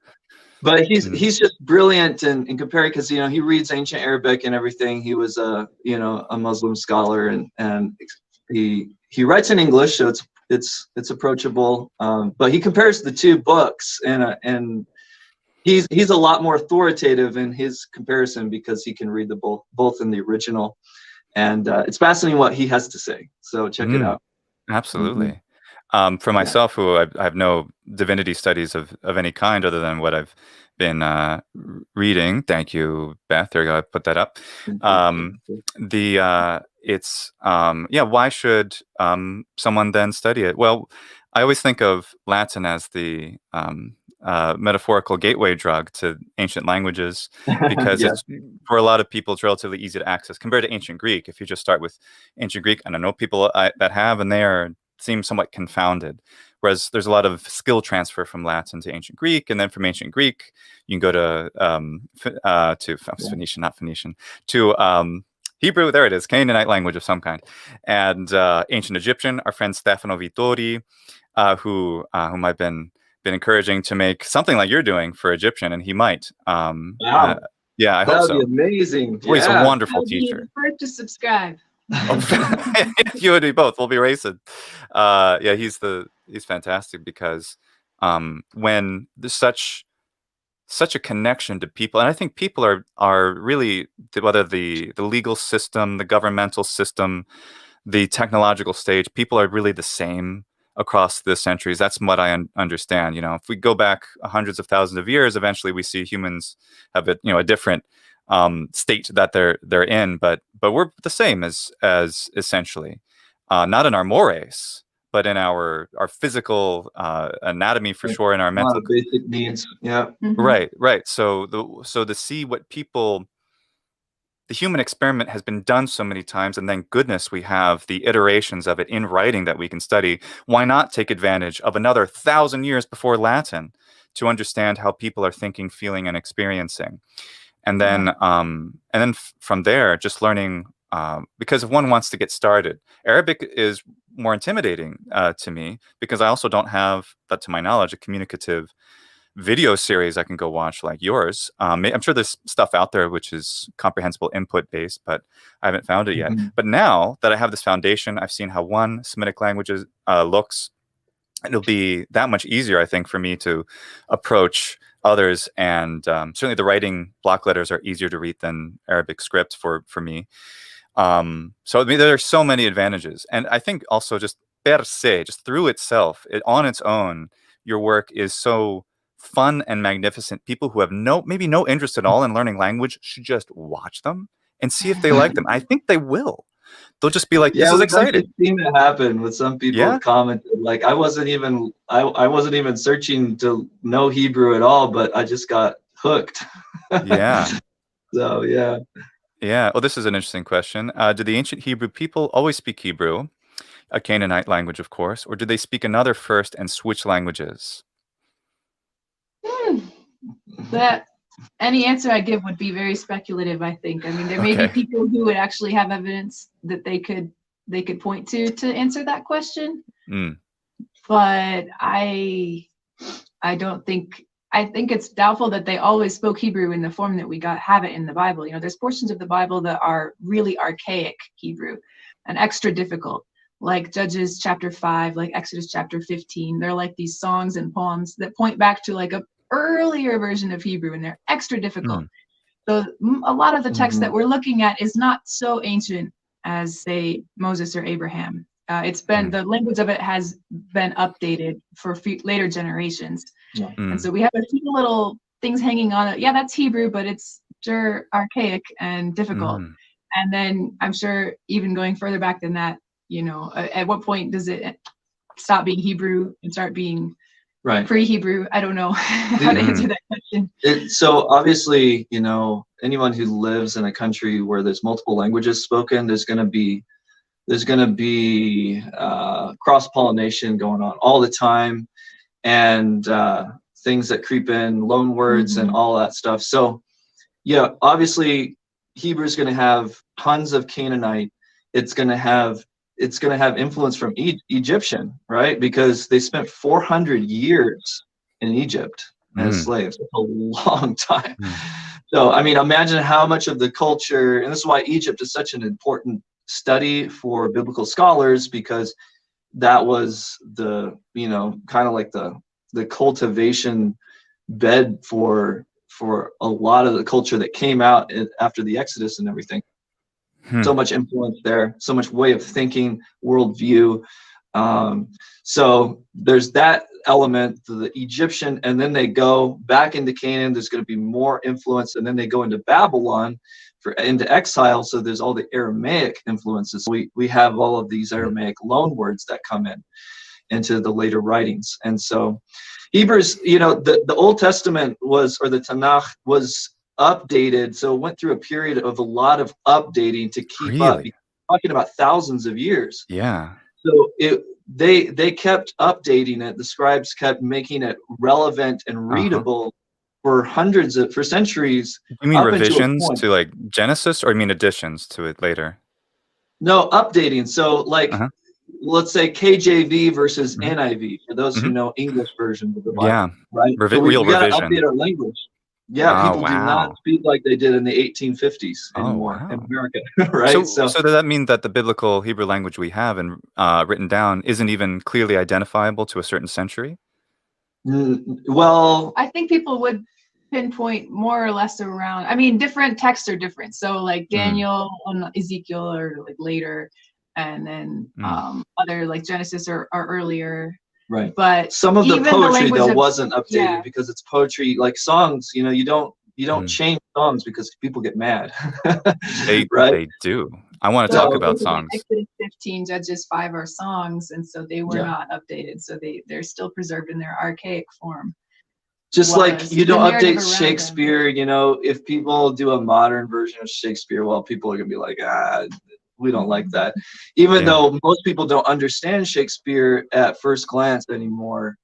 But he's just brilliant in comparing, because you know he reads ancient Arabic and everything. He was a Muslim scholar, and he writes in English, so it's approachable. But he compares the two books, and he's a lot more authoritative in his comparison, because he can read the both in the original, and it's fascinating what he has to say. So check it out. Absolutely. For myself, who I have no divinity studies of any kind other than what I've been reading. Thank you, Beth. There you go. I put that up. Why should someone then study it? Well, I always think of Latin as the metaphorical gateway drug to ancient languages, because it's, for a lot of people, it's relatively easy to access compared to ancient Greek. If you just start with ancient Greek, and I know people that have, and they seem somewhat confounded. Whereas there's a lot of skill transfer from Latin to ancient Greek, and then from ancient Greek, you can go to Phoenician, to Hebrew. There it is, Canaanite language of some kind, and ancient Egyptian. Our friend Stefano Vittori, whom I've been encouraging to make something like you're doing for Egyptian, and he might. Wow. Yeah, I hope so. That'd be amazing. Well, he's a wonderful teacher. Hard to subscribe. Oh, you and me both. We'll be racing. Yeah, he's fantastic because when there's such a connection to people, and I think people are really, whether the legal system, the governmental system, the technological stage, people are really the same across the centuries. That's what I understand. If we go back hundreds of thousands of years, eventually we see humans have a different state that they're in, but we're the same as essentially, not in our mores, but in our physical anatomy for sure, in our A lot mental of basic needs. Yeah. right. So to see what people, the human experiment has been done so many times, and thank goodness we have the iterations of it in writing that we can study. Why not take advantage of another 1,000 years before Latin to understand how people are thinking, feeling, and experiencing? And then from there, just learning, because if one wants to get started, Arabic is more intimidating to me, because I also don't have, to my knowledge, a communicative video series I can go watch like yours. I'm sure there's stuff out there which is comprehensible input based, but I haven't found it yet. But now that I have this foundation, I've seen how one Semitic languages looks. It'll be that much easier, I think, for me to approach others, and certainly the writing block letters are easier to read than Arabic script for me. So I mean, there are so many advantages, and I think also just per se, just through itself, on its own, your work is so fun and magnificent. People who have maybe no interest at all in learning language should just watch them and see if they like them. I think they will. They'll just be like, "This is exciting." I've seen it happen with some people commented. Like, I wasn't even searching to know Hebrew at all, but I just got hooked. Yeah. So yeah. Yeah. Well, this is an interesting question. Did the ancient Hebrew people always speak Hebrew, a Canaanite language, of course, or did they speak another first and switch languages? That any answer I give would be very speculative, I think. I mean, there may be people who would actually have evidence that they could point to answer that question. But I don't think, I think it's doubtful that they always spoke Hebrew in the form that we have it in the Bible. There's portions of the Bible that are really archaic Hebrew and extra difficult, like Judges chapter 5, like Exodus chapter 15. They're like these songs and poems that point back to like a earlier version of Hebrew, and they're extra difficult. So a lot of the text that we're looking at is not so ancient as, say, Moses or Abraham. It's been, the language of it has been updated for later generations. And so we have a few little things hanging on it. Yeah, that's Hebrew, but it's sure archaic and difficult. And then I'm sure even going further back than that, at what point does it stop being Hebrew and start being pre-Hebrew? I don't know how to answer that question. So obviously, anyone who lives in a country where there's multiple languages spoken, there's going to be cross-pollination going on all the time, and things that creep in, loan words and all that stuff. So yeah, obviously Hebrew is going to have tons of Canaanite. It's going to have influence from Egyptian, right? Because they spent 400 years in Egypt as slaves. It's a long time. So, I mean, imagine how much of the culture, and this is why Egypt is such an important study for biblical scholars, because that was the, kind of like the cultivation bed for a lot of the culture that came out after the Exodus and everything. So much influence there, so much way of thinking, worldview. So there's that element, the Egyptian, and then they go back into Canaan. There's going to be more influence, and then they go into Babylon into exile. So there's all the Aramaic influences. We have all of these Aramaic loan words that come into the later writings. And so Hebrews, the Old Testament the Tanakh was updated, so it went through a period of a lot of updating to keep up. We're talking about thousands of years. Yeah. So they kept updating it. The scribes kept making it relevant and readable for centuries. You mean revisions to like Genesis, or you mean additions to it later? No, updating. So like, let's say KJV versus NIV, for those who know English versions of the Bible. Yeah, right. Real we got to revision. update our language. Yeah, Oh, people do not wow. speak like they did in the 1850s Oh, anymore in wow. America, right? So does that mean that the biblical Hebrew language we have and written down isn't even clearly identifiable to a certain century? Well, I think people would pinpoint more or less around. I mean, different texts are different. So like Daniel and Ezekiel are like later, and then other like Genesis are earlier. right. But Some of the even poetry language though of, wasn't updated yeah, because it's poetry, like songs. You know, you don't change songs because people get mad, right? They do. I want to so talk So about things like songs. Exodus 15, Judges 5 are songs, and so they were yeah, not updated. So they're still preserved in their archaic form. just like Was you the don't narrative update around them. Shakespeare. You know, if people do a modern version of Shakespeare, well, people are gonna be like, we don't like that. Even Yeah. though most people don't understand Shakespeare at first glance anymore.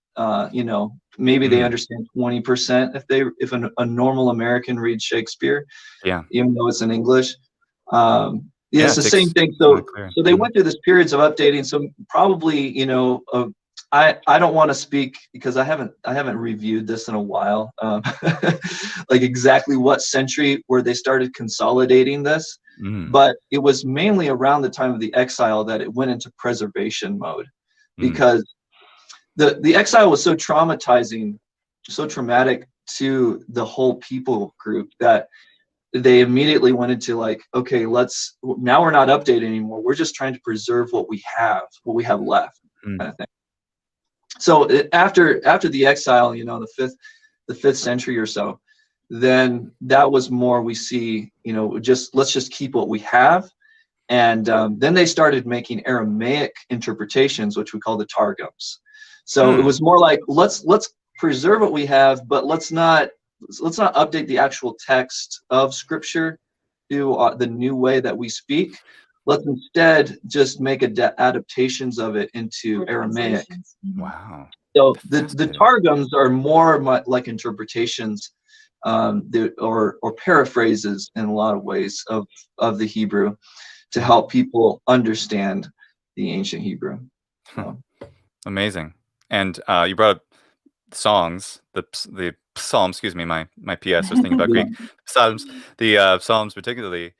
You know, maybe they understand 20% if a normal American reads Shakespeare, Yeah. even though it's in English. Yeah, Yeah, it's it the takes same thing. not So clear. they went through this periods of updating. So probably, you know, I don't want to speak because I haven't reviewed this in a while. Like exactly what century where they started consolidating this, but it was mainly around the time of the exile that it went into preservation mode, because the exile was so traumatizing, so traumatic to the whole people group that they immediately went into like, okay, now we're not updating anymore. We're just trying to preserve what we have left, kind of thing. So after the exile, you know, the fifth century or so, then that was more we see, you know, let's just keep what we have. And then they started making Aramaic interpretations, which we call the Targums. So it was more like, let's preserve what we have, but let's not update the actual text of Scripture to the new way that we speak. Let's instead just make adaptations of it into Aramaic. Wow. So the Targums are more like interpretations, or paraphrases in a lot of ways of the Hebrew, to help people understand the ancient Hebrew. So. Amazing. And you brought up songs, the Psalms, excuse me, my PS was thinking about Greek. Psalms, the Psalms particularly,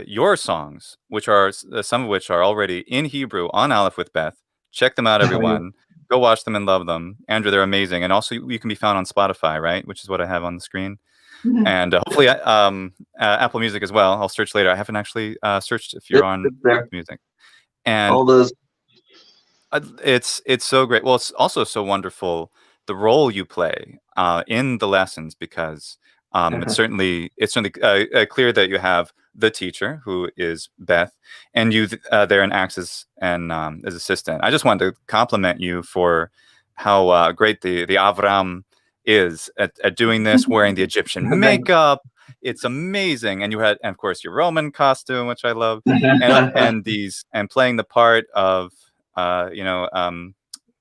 your songs, which are some of which are already in Hebrew on Aleph with Beth. Check them out, everyone. Go watch them and love them. Andrew, they're amazing. And also you can be found on Spotify, right? Which is what I have on the screen. And hopefully Apple Music as well. I'll search later. I haven't actually searched if you're on Apple Music. And all those. It's so great. Well, it's also so wonderful the role you play in the lessons, because it's certainly clear that you have the teacher, who is Beth, and you there in acts as assistant. I just wanted to compliment you for how great the Avram is at doing this, wearing the Egyptian makeup. It's amazing. And and of course your Roman costume, which I love, and playing the part of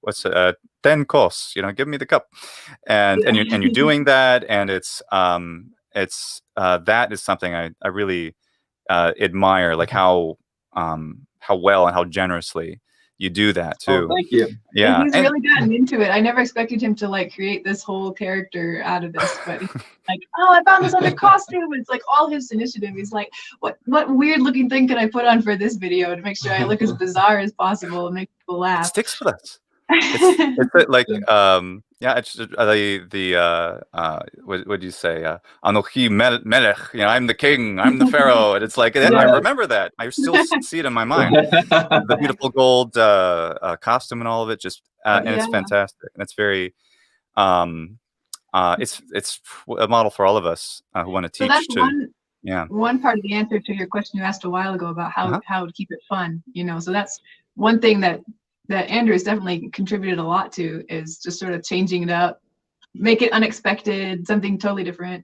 what's ten kos, give me the cup, and you're doing that, and it's that is something I really admire, like how well and how generously you do that too. Oh, thank you. Yeah, he's really gotten into it. I never expected him to like create this whole character out of this, but he's like, oh, I found this other costume. It's like all his initiative. He's like, what weird looking thing can I put on for this video to make sure I look as bizarre as possible and make people laugh? It sticks with us. It's like it's what do you say, Anochi Melech, I'm the king, I'm the pharaoh, and it's like I remember that. I still see it in my mind, the beautiful gold costume and all of it, just and it's fantastic, and it's very it's a model for all of us who want to teach. So that's one part of the answer to your question you asked a while ago about how to keep it fun, so that's one thing that Andrew has definitely contributed a lot to, is just sort of changing it up, make it unexpected, something totally different.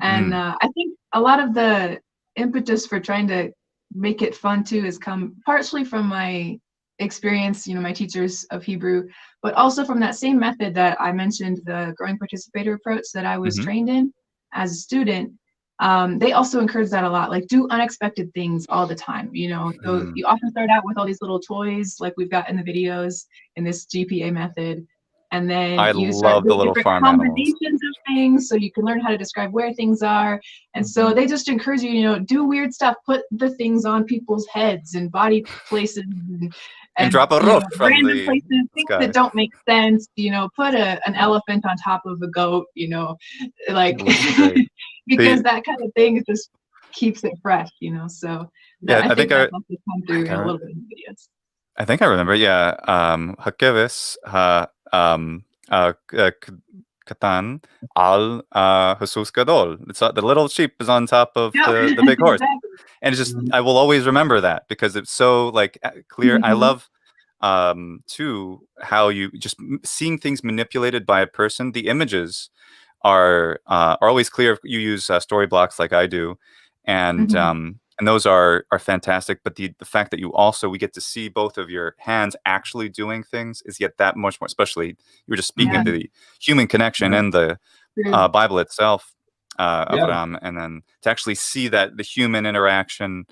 And I think a lot of the impetus for trying to make it fun too has come partially from my experience, my teachers of Hebrew, but also from that same method that I mentioned, the growing participator approach that I was trained in as a student. They also encourage that a lot, like do unexpected things all the time, so you often start out with all these little toys like we've got in the videos in this GPA method, and then you start love the with little different farm combinations animals. things, so you can learn how to describe where things are. And so they just encourage you, do weird stuff, put the things on people's heads and body places, and drop a rock from random the places, things sky. that don't make sense. Put an elephant on top of a goat. Like because that kind of thing just keeps it fresh. So I think that must have come through a little bit in the videos. I think I remember. Yeah, Hakkevis Katan al Jesus Gadol. It's the little sheep is on top of the big horse, and it's just I will always remember that because it's so like clear. I love too how you just seeing things manipulated by a person. The images are always clear. You use story blocks like I do, and those are fantastic. But the fact that we get to see both of your hands actually doing things is yet that much more. Especially you were just speaking to the human connection and the Bible itself, Avraham, and then to actually see that the human interaction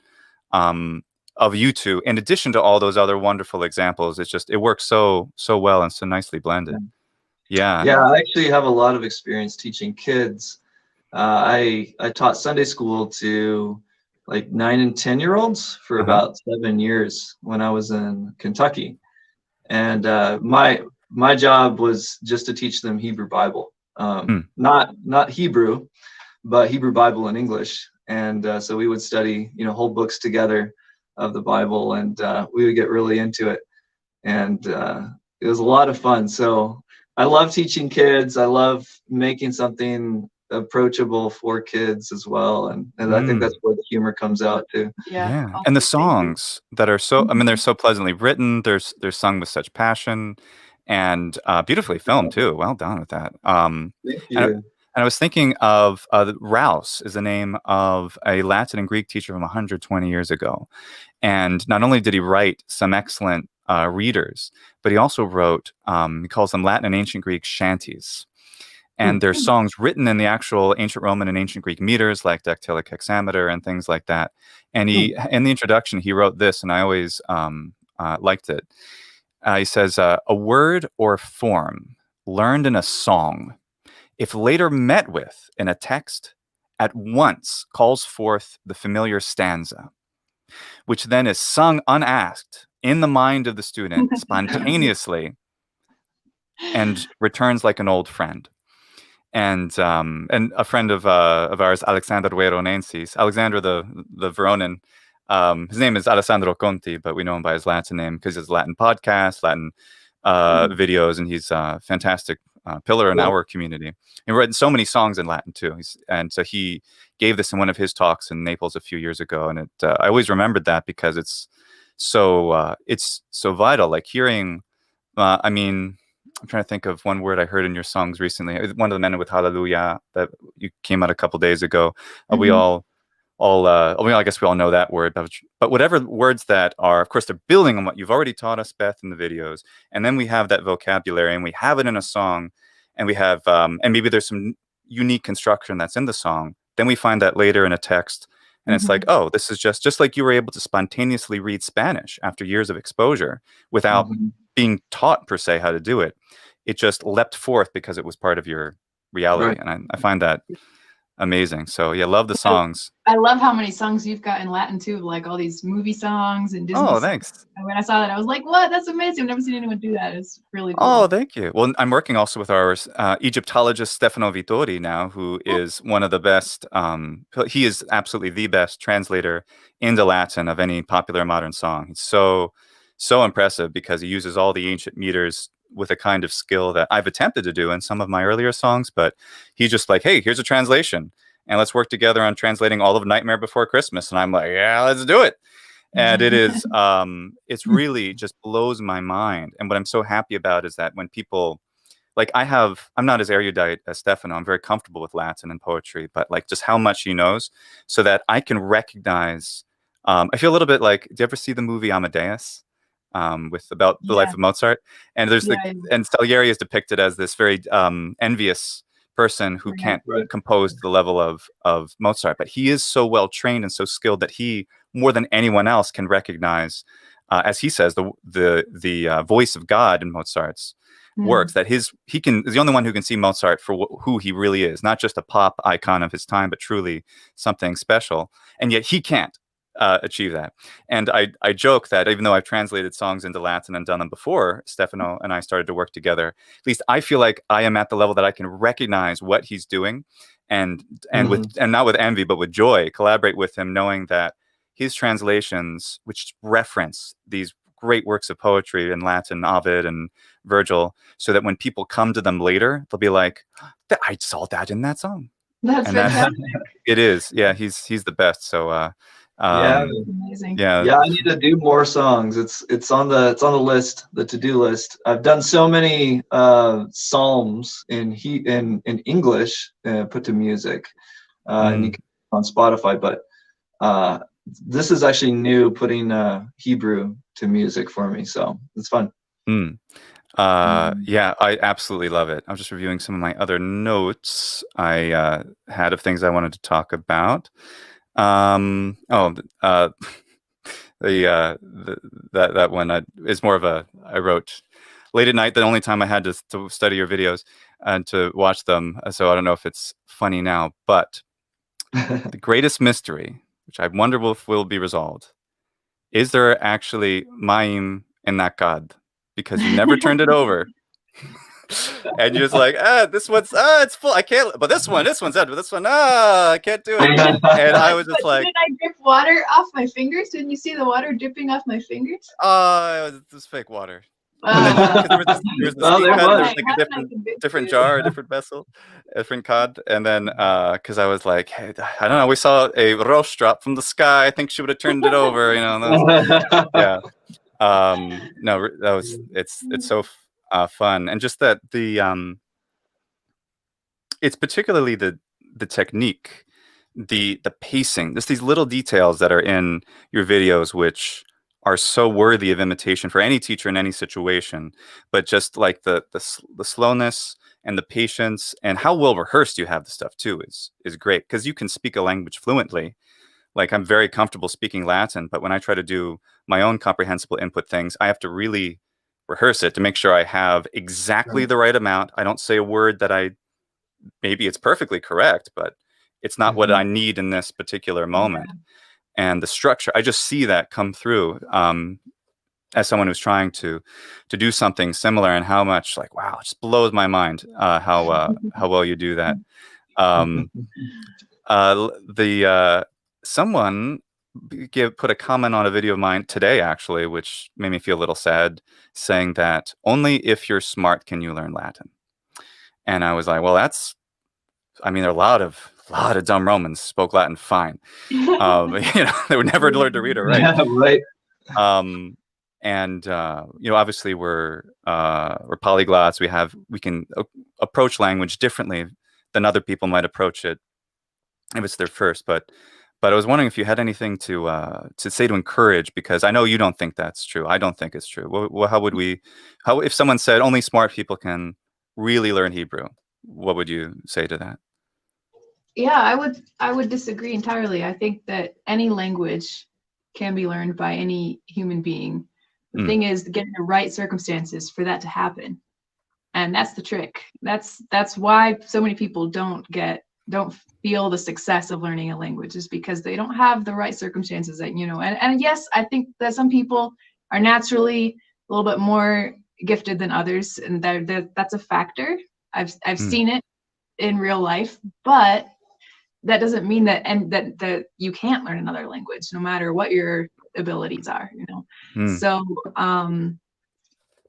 of you two, in addition to all those other wonderful examples, it works so well and so nicely blended. Yeah, I actually have a lot of experience teaching kids. I taught Sunday school to like 9 and 10-year-olds for about 7 years when I was in Kentucky, and my job was just to teach them Hebrew Bible, not Hebrew, but Hebrew Bible in English. And so we would study whole books together of the Bible, and we would get really into it, and it was a lot of fun. So I love teaching kids. I love making something approachable for kids as well, and I think that's where the humor comes out too. And the songs that are so they're so pleasantly written, they're sung with such passion, and beautifully filmed too. Well done with that. Thank you. And I was thinking of Rouse is the name of a Latin and Greek teacher from 120 years ago, and not only did he write some excellent readers, but he also wrote he calls them Latin and ancient Greek shanties. And there's songs written in the actual ancient Roman and ancient Greek meters, like dactylic hexameter and things like that. And in the introduction, he wrote this, and I always liked it. He says, a word or form learned in a song, if later met with in a text, at once calls forth the familiar stanza, which then is sung unasked in the mind of the student spontaneously and returns like an old friend. And a friend of ours, Alexander Veronensis, Alexander the Veronin, his name is Alessandro Conti, but we know him by his Latin name because his Latin podcast, Latin videos, and he's a fantastic pillar in our community. He written so many songs in Latin too, and so he gave this in one of his talks in Naples a few years ago, and I always remembered that because it's so vital. Like hearing, I'm trying to think of one word I heard in your songs recently. One of the men with Hallelujah that you came out a couple days ago. I guess we all know that word, but whatever words that are, of course, they're building on what you've already taught us, Beth, in the videos. And then we have that vocabulary and we have it in a song, and we have, and maybe there's some unique construction that's in the song. Then we find that later in a text, and it's like, oh, this is just like you were able to spontaneously read Spanish after years of exposure without being taught per se how to do it. It just leapt forth because it was part of your reality. And I find that amazing. So yeah, love the songs. I love how many songs you've got in Latin too, like all these movie songs and Disney songs. Thanks. And when I saw that, I was like, what? That's amazing. I've never seen anyone do that. It's really cool. Oh, thank you. Well, I'm working also with our Egyptologist Stefano Vittori now, who is one of the best. He is absolutely the best translator into Latin of any popular modern song. He's so impressive because he uses all the ancient meters with a kind of skill that I've attempted to do in some of my earlier songs, but he's just like, hey, here's a translation and let's work together on translating all of Nightmare Before Christmas. And I'm like, yeah, let's do it. And it is, it's really just blows my mind. And what I'm so happy about is that when people, like I'm not as erudite as Stefano. I'm very comfortable with Latin and poetry, but like just how much he knows so that I can recognize, I feel a little bit like, do you ever see the movie Amadeus? About the life of Mozart, and and Salieri is depicted as this very envious person who can't compose to the level of Mozart, but he is so well trained and so skilled that he, more than anyone else, can recognize, as he says, the voice of God in Mozart's works, that is the only one who can see Mozart for who he really is, not just a pop icon of his time, but truly something special. And yet he can't achieve that. And I joke that even though I've translated songs into Latin and done them before Stefano and I started to work together, at least I feel like I am at the level that I can recognize what he's doing and not with envy, but with joy, collaborate with him, knowing that his translations, which reference these great works of poetry in Latin, Ovid and Virgil, so that when people come to them later, they'll be like, I saw that in that song. That's fantastic. It is. Yeah, he's the best. So amazing. Yeah, I need to do more songs. It's on the list, the to-do list. I've done so many psalms in English put to music, and you can on Spotify. But this is actually new, putting Hebrew to music for me. So it's fun. Yeah, I absolutely love it. I'm just reviewing some of my other notes I had of things I wanted to talk about. That one is more of I wrote late at night, the only time I had to study your videos and to watch them. So I don't know if it's funny now, but the greatest mystery, which I wonder if will be resolved, is there actually Mayim in that God? Because you never turned it over. And you're just like, this one's it's full. I can't. But this one's empty. But this one, I can't do it. And I was just like, did I drip water off my fingers? Didn't you see the water dripping off my fingers? It was this fake water. There was like a different jar, a different vessel, a different cod. And then because I was like, hey, I don't know, we saw a roast drop from the sky. I think she would have turned it over. Yeah. No, it's so fun, and just that it's particularly the technique, the pacing, just these little details that are in your videos, which are so worthy of imitation for any teacher in any situation. But just like the slowness and the patience, and how well rehearsed you have the stuff too is great, because you can speak a language fluently. Like, I'm very comfortable speaking Latin, but when I try to do my own comprehensible input things, I have to really rehearse it to make sure I have exactly the right amount. I don't say a word that maybe it's perfectly correct, but it's not what I need in this particular moment. And the structure, I just see that come through as someone who's trying to do something similar, and how much, like, wow, it just blows my mind how well you do that. Someone put a comment on a video of mine today, actually, which made me feel a little sad, saying that only if you're smart can you learn Latin. And I was like, well, there are a lot of dumb Romans spoke Latin fine. They would never learn to read or write. Yeah, right. Obviously we're polyglots. We can approach language differently than other people might approach it if it's their first. But I was wondering if you had anything to say to encourage, because I know you don't think that's true. I don't think it's true. How if someone said only smart people can really learn Hebrew, what would you say to that? Yeah, I would disagree entirely. I think that any language can be learned by any human being. The thing is getting the right circumstances for that to happen. And that's the trick. That's why so many people don't feel the success of learning a language, is because they don't have the right circumstances that, and yes, I think that some people are naturally a little bit more gifted than others, and that's a factor. I've seen it in real life, but that doesn't mean that you can't learn another language, no matter what your abilities are, So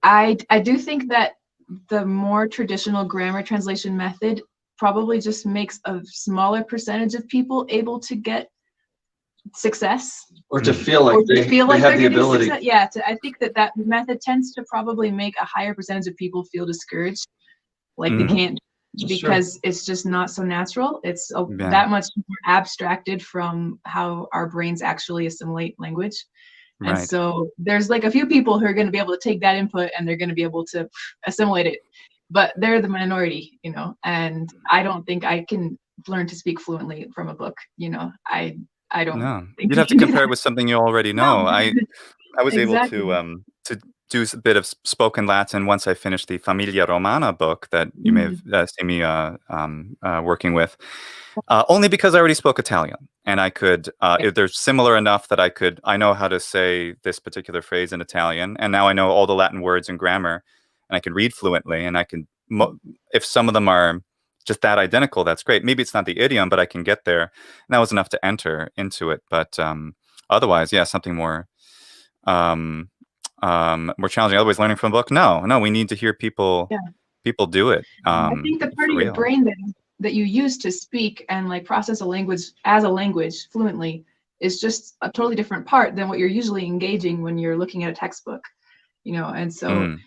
I do think that the more traditional grammar translation method probably just makes a smaller percentage of people able to get success, or to feel like they have the ability. Yeah, I think that method tends to probably make a higher percentage of people feel discouraged, like they can't, because it's just not so natural. It's that much more abstracted from how our brains actually assimilate language. And so there's like a few people who are going to be able to take that input and they're going to be able to assimilate it, but they're the minority, and I don't think I can learn to speak fluently from a book. I don't know. You'd have to compare it with something you already know. I was able to do a bit of spoken Latin once I finish the Familia Romana book that you may have seen me working with. Only because I already spoke Italian, and I could, if they're similar enough that I know how to say this particular phrase in Italian, and now I know all the Latin words and grammar, and I can read fluently, and I can, if some of them are just that identical, that's great. Maybe it's not the idiom, but I can get there. And that was enough to enter into it. But otherwise, yeah, something more more challenging. Otherwise, learning from a book. No, we need to hear people do it. I think the part of your brain that you use to speak and like process a language as a language fluently is just a totally different part than what you're usually engaging when you're looking at a textbook, and so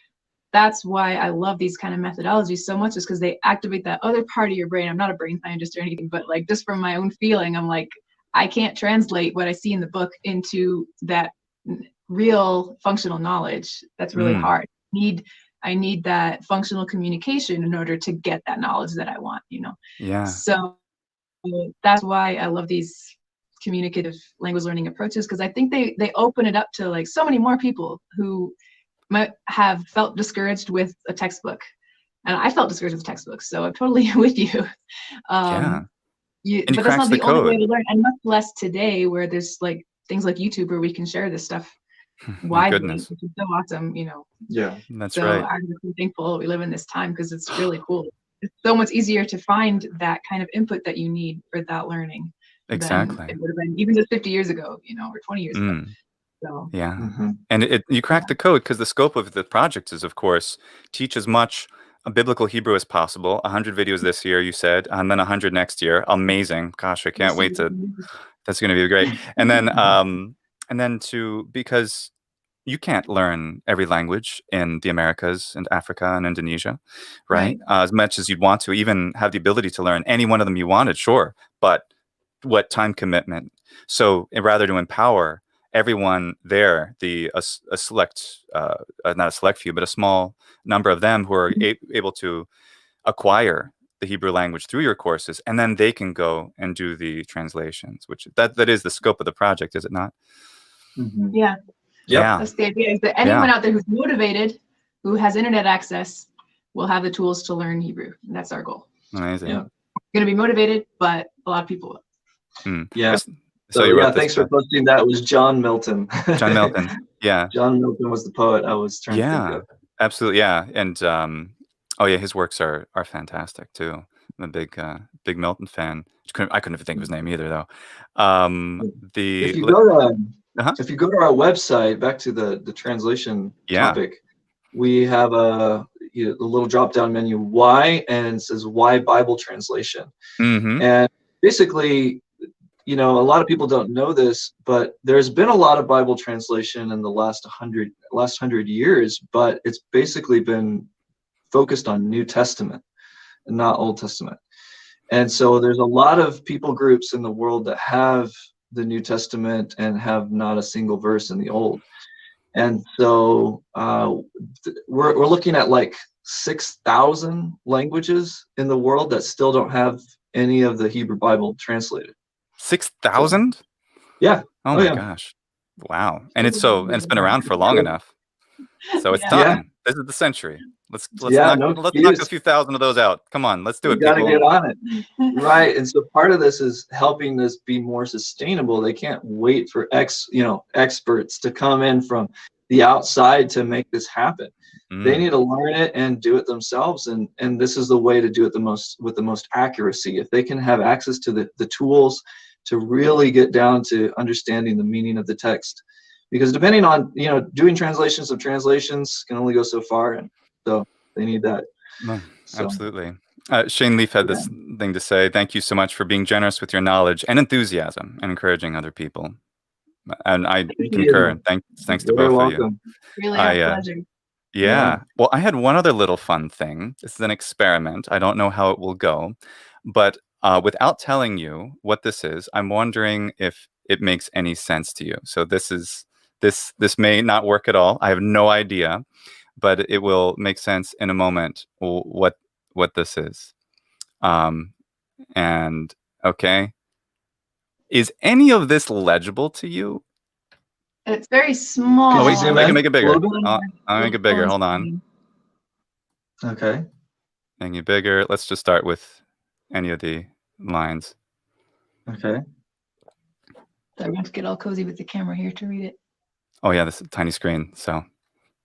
that's why I love these kind of methodologies so much, is because they activate that other part of your brain. I'm not a brain scientist or anything, but like just from my own feeling, I'm like, I can't translate what I see in the book into that real functional knowledge. That's really hard. I need that functional communication in order to get that knowledge that I want, Yeah. So that's why I love these communicative language learning approaches, because I think they open it up to like so many more people who might have felt discouraged with a textbook. And I felt discouraged with textbooks, so I'm totally with you. And but that's not the only way to learn, and much less today, where there's like things like YouTube where we can share this stuff widely, which is so awesome, Yeah, that's so right. I'm really thankful we live in this time, because it's really cool. It's so much easier to find that kind of input that you need for that learning Exactly. than it would have been even just 50 years ago, or 20 years ago. So yeah. And you cracked the code, because the scope of the project is, of course, teach as much biblical Hebrew as possible. 100 videos this year, you said, and then 100 next year. Amazing. Gosh, I can't wait that's going to be great. And then because you can't learn every language in the Americas and Africa and Indonesia, right? As much as you'd want to, even have the ability to learn any one of them you wanted, sure. But what time commitment? So rather to empower everyone there, a select, not a select few, but a small number of them who are able to acquire the Hebrew language through your courses, and then they can go and do the translations, which that is the scope of the project, is it not? Yeah. That's the idea, is that anyone out there who's motivated, who has internet access, will have the tools to learn Hebrew. And that's our goal. Amazing. Going to be motivated, but a lot of people will. Yeah. So thanks for posting that. It was John Milton. John Milton. Yeah. John Milton was the poet I was trying to think of. Absolutely. Yeah. And his works are fantastic too. I'm a big Milton fan. I couldn't even think of his name either, though. If you go to our website, back to the translation topic, we have a little drop down menu, why, and it says why Bible translation. And basically, a lot of people don't know this, but there's been a lot of Bible translation in the last 100 years, but it's basically been focused on New Testament and not Old Testament. And so there's a lot of people groups in the world that have the New Testament and have not a single verse in the Old. And so we're looking at like 6,000 languages in the world that still don't have any of the Hebrew Bible translated. 6,000? Yeah. Oh my gosh. Wow. And it's been around for long enough. So it's done. This is the century. Let's knock a few thousand of those out. Come on, let's do it. You got to get on it. Right. And so part of this is helping this be more sustainable. They can't wait for experts to come in from the outside to make this happen. They need to learn it and do it themselves. And this is the way to do it with the most accuracy. If they can have access to the tools to really get down to understanding the meaning of the text, because depending on, doing translations of translations can only go so far. And so they need that. Absolutely. Shane Leaf had this thing to say. Thank you so much for being generous with your knowledge and enthusiasm and encouraging other people. And I concur. Thanks to both of you. Really a pleasure. Yeah. Well, I had one other little fun thing. This is an experiment. I don't know how it will go, but without telling you what this is, I'm wondering if it makes any sense to you. So this may not work at all. I have no idea, but it will make sense in a moment what this is. And okay, is any of this legible to you? It's very small. Could Oh, you wait, zoom I in can make it a bigger. little bit? I'll make it bigger. Hold on. Okay. Making it bigger. Let's just start with any of the lines. Okay. So I'm going to get all cozy with the camera here to read it. Oh, yeah, this is a tiny screen. So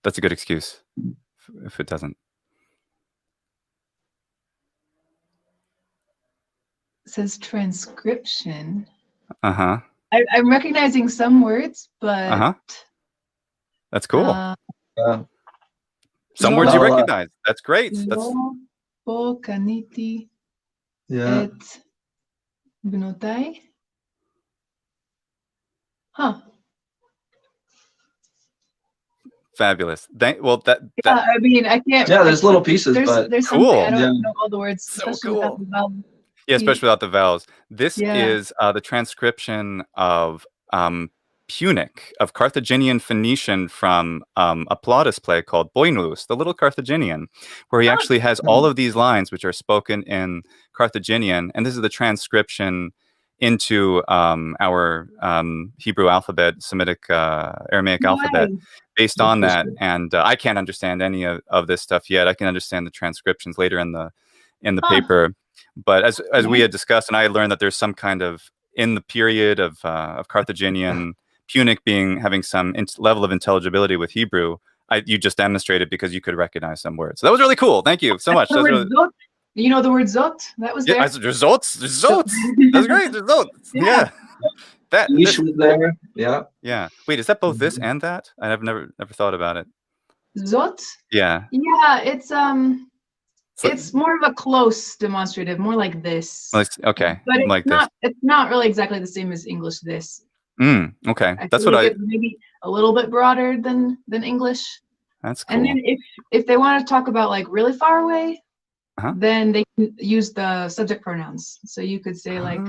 that's a good excuse if it doesn't. It says transcription. Uh-huh. I'm recognizing some words, but Uh-huh. That's cool. Some words you I'll, recognize. That's great. That's Kaniti yeah. et bnotai. Huh. fabulous. I mean, I can't. Yeah, there's little pieces, There's but something Cool. I don't Yeah. know all the words, So especially without cool. the vowel. Yeah, especially without the vowels. This Yeah. is the transcription of Punic, of Carthaginian Phoenician from a Plautus play called Boinus, the Little Carthaginian, where he actually has all of these lines which are spoken in Carthaginian, and this is the transcription into our Hebrew alphabet, Semitic Aramaic alphabet, based on that. And I can't understand any of this stuff yet. I can understand the transcriptions later in the paper. But as we had discussed, and I had learned that there's some kind of, in the period of Carthaginian, Punic having some level of intelligibility with Hebrew, you just demonstrated because you could recognize some words. So that was really cool. Thank you so much. You know the word zot? That was there. Results. That's great. Results. Yeah. That Yeesh was there. Yeah. Yeah. Wait, is that both this and that? I've never thought about it. Zot? Yeah. Yeah, it's more of a close demonstrative, more like this. Okay. But it's like not. It's not really exactly the same as English. This. Okay. That's what it's maybe a little bit broader than English. That's cool. And then if they want to talk about like really far away, then they can use the subject pronouns. So you could say like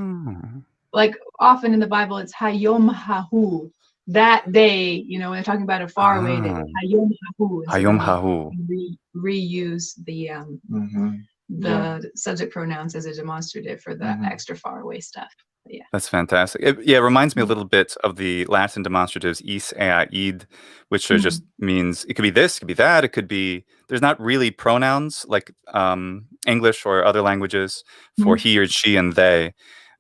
often in the Bible it's hayom hahu, that day. You know, when they're talking about a far away day, hayom hahu. Hayom hahu. Reuse the subject pronouns as a demonstrative for the extra far away stuff. But yeah. That's fantastic. It reminds me a little bit of the Latin demonstratives is, ea, id, which just means it could be this, it could be that, it could be, there's not really pronouns like English or other languages for he or she and they.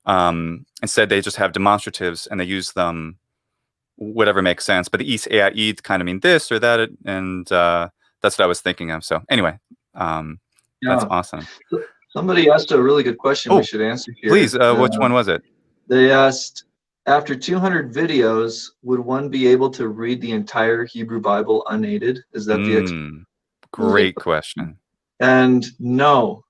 Instead, they just have demonstratives and they use them whatever makes sense. But the is, ea, id kind of mean this or that, and that's what I was thinking of. So anyway, that's awesome. Somebody asked a really good question we should answer here. Please, which one was it? They asked, after 200 videos, would one be able to read the entire Hebrew Bible unaided? Is that the great question? And no.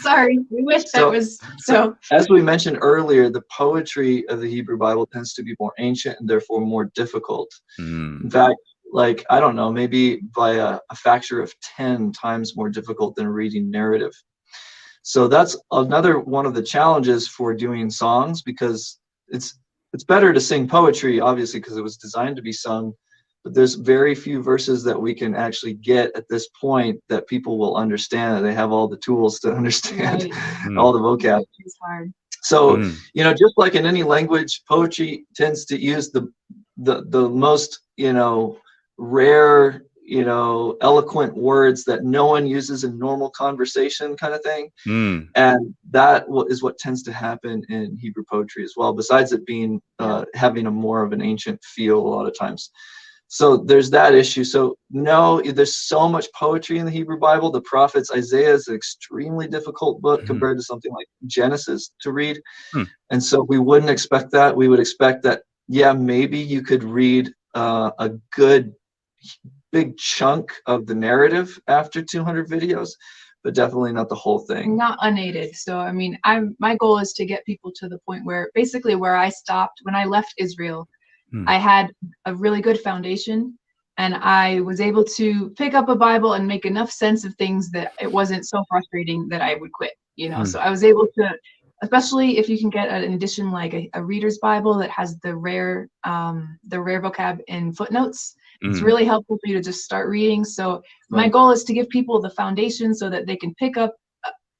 Sorry, we wish that was so. As we mentioned earlier, the poetry of the Hebrew Bible tends to be more ancient and therefore more difficult. In fact, like, I don't know, maybe by a factor of 10 times more difficult than reading narrative. So that's another one of the challenges for doing songs, because it's better to sing poetry, obviously, because it was designed to be sung, but there's very few verses that we can actually get at this point that people will understand, that they have all the tools to understand all the vocab. It's hard. So, you know, just like in any language, poetry tends to use the most, you know, rare, you know, eloquent words that no one uses in normal conversation, kind of thing. And that is what tends to happen in Hebrew poetry as well, besides it being having a more of an ancient feel a lot of times. So there's that issue. So no, there's so much poetry in the Hebrew Bible. The prophets, Isaiah is an extremely difficult book compared to something like Genesis to read. And so we wouldn't expect that. We would expect that, yeah, maybe you could read a good big chunk of the narrative after 200 videos, but definitely not the whole thing. Not unaided. So I mean, my goal is to get people to the point where basically where I stopped when I left Israel. I had a really good foundation, and I was able to pick up a Bible and make enough sense of things that it wasn't so frustrating that I would quit, you know. So I was able to, especially if you can get an edition like a reader's Bible that has the rare vocab in footnotes. It's really helpful for you to just start reading. So my goal is to give people the foundation so that they can pick up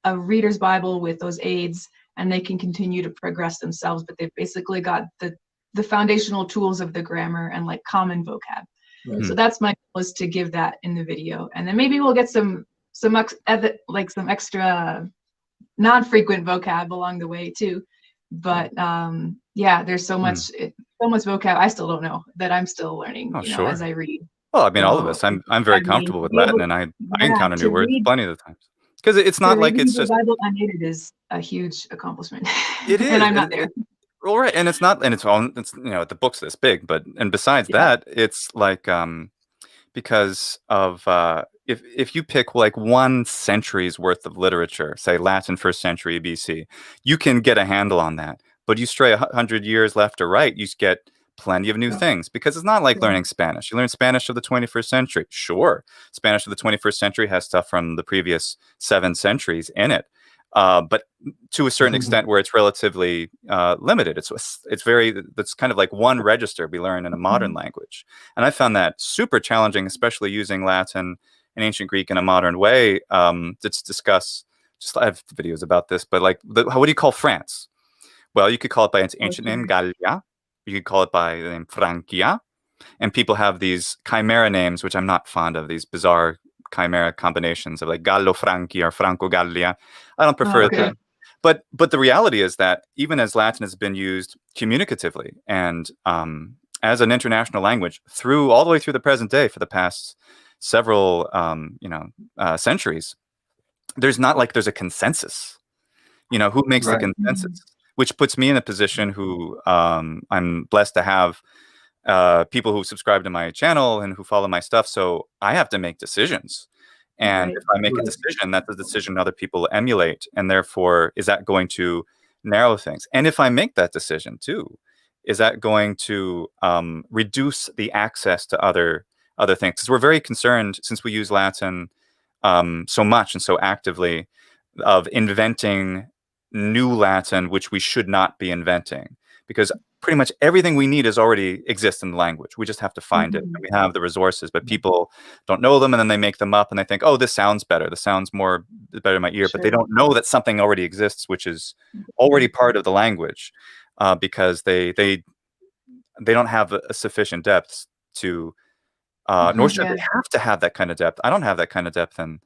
a reader's Bible with those aids and they can continue to progress themselves. But they've basically got the the foundational tools of the grammar and like common vocab. Right. So that's my goal, is to give that in the video, and then maybe we'll get some extra non-frequent vocab along the way too. But yeah, there's so much vocab I still don't know, that I'm still learning, Sure. as I read. Well, I mean, all of us. I'm very comfortable with Latin, and I encounter new words plenty of the times. Because it's not like it's just the Bible unaided is a huge accomplishment. It is, and I'm not there. Well, right, and it's not, and it's the book's this big, but besides that, it's like because of if you pick like 1 century's worth of literature, say Latin 1st century BC, you can get a handle on that. But you stray 100 years left or right, you get plenty of new things, because it's not like learning Spanish. You learn Spanish of the 21st century. Sure, Spanish of the 21st century has stuff from the previous 7 centuries in it. But to a certain extent where it's relatively limited. It's kind of like one register we learn in a modern language. And I found that super challenging, especially using Latin and ancient Greek in a modern way. To discuss, I have videos about this, but like, what do you call France? Well, you could call it by its ancient name, Gallia. You could call it by the name Francia. And people have these chimera names, which I'm not fond of, these bizarre chimera combinations of like Gallo Franchi or Franco Gallia. I don't prefer that. But the reality is that even as Latin has been used communicatively and as an international language all the way through the present day for the past several centuries, there's a consensus. Who makes the consensus? Which puts me in a position who I'm blessed to have people who subscribe to my channel and who follow my stuff. So I have to make decisions. And if I make a decision, that's a decision other people emulate. And therefore, is that going to narrow things? And if I make that decision too, is that going to reduce the access to other things? Because we're very concerned, since we use Latin so much and so actively, of inventing new Latin, which we should not be inventing, because pretty much everything we need already exists in the language. We just have to find it. And we have the resources, but people don't know them, and then they make them up, and they think, oh, this sounds better. This sounds better in my ear, but they don't know that something already exists, which is already part of the language, because they don't have a sufficient depth to, nor should they have to have that kind of depth. I don't have that kind of depth in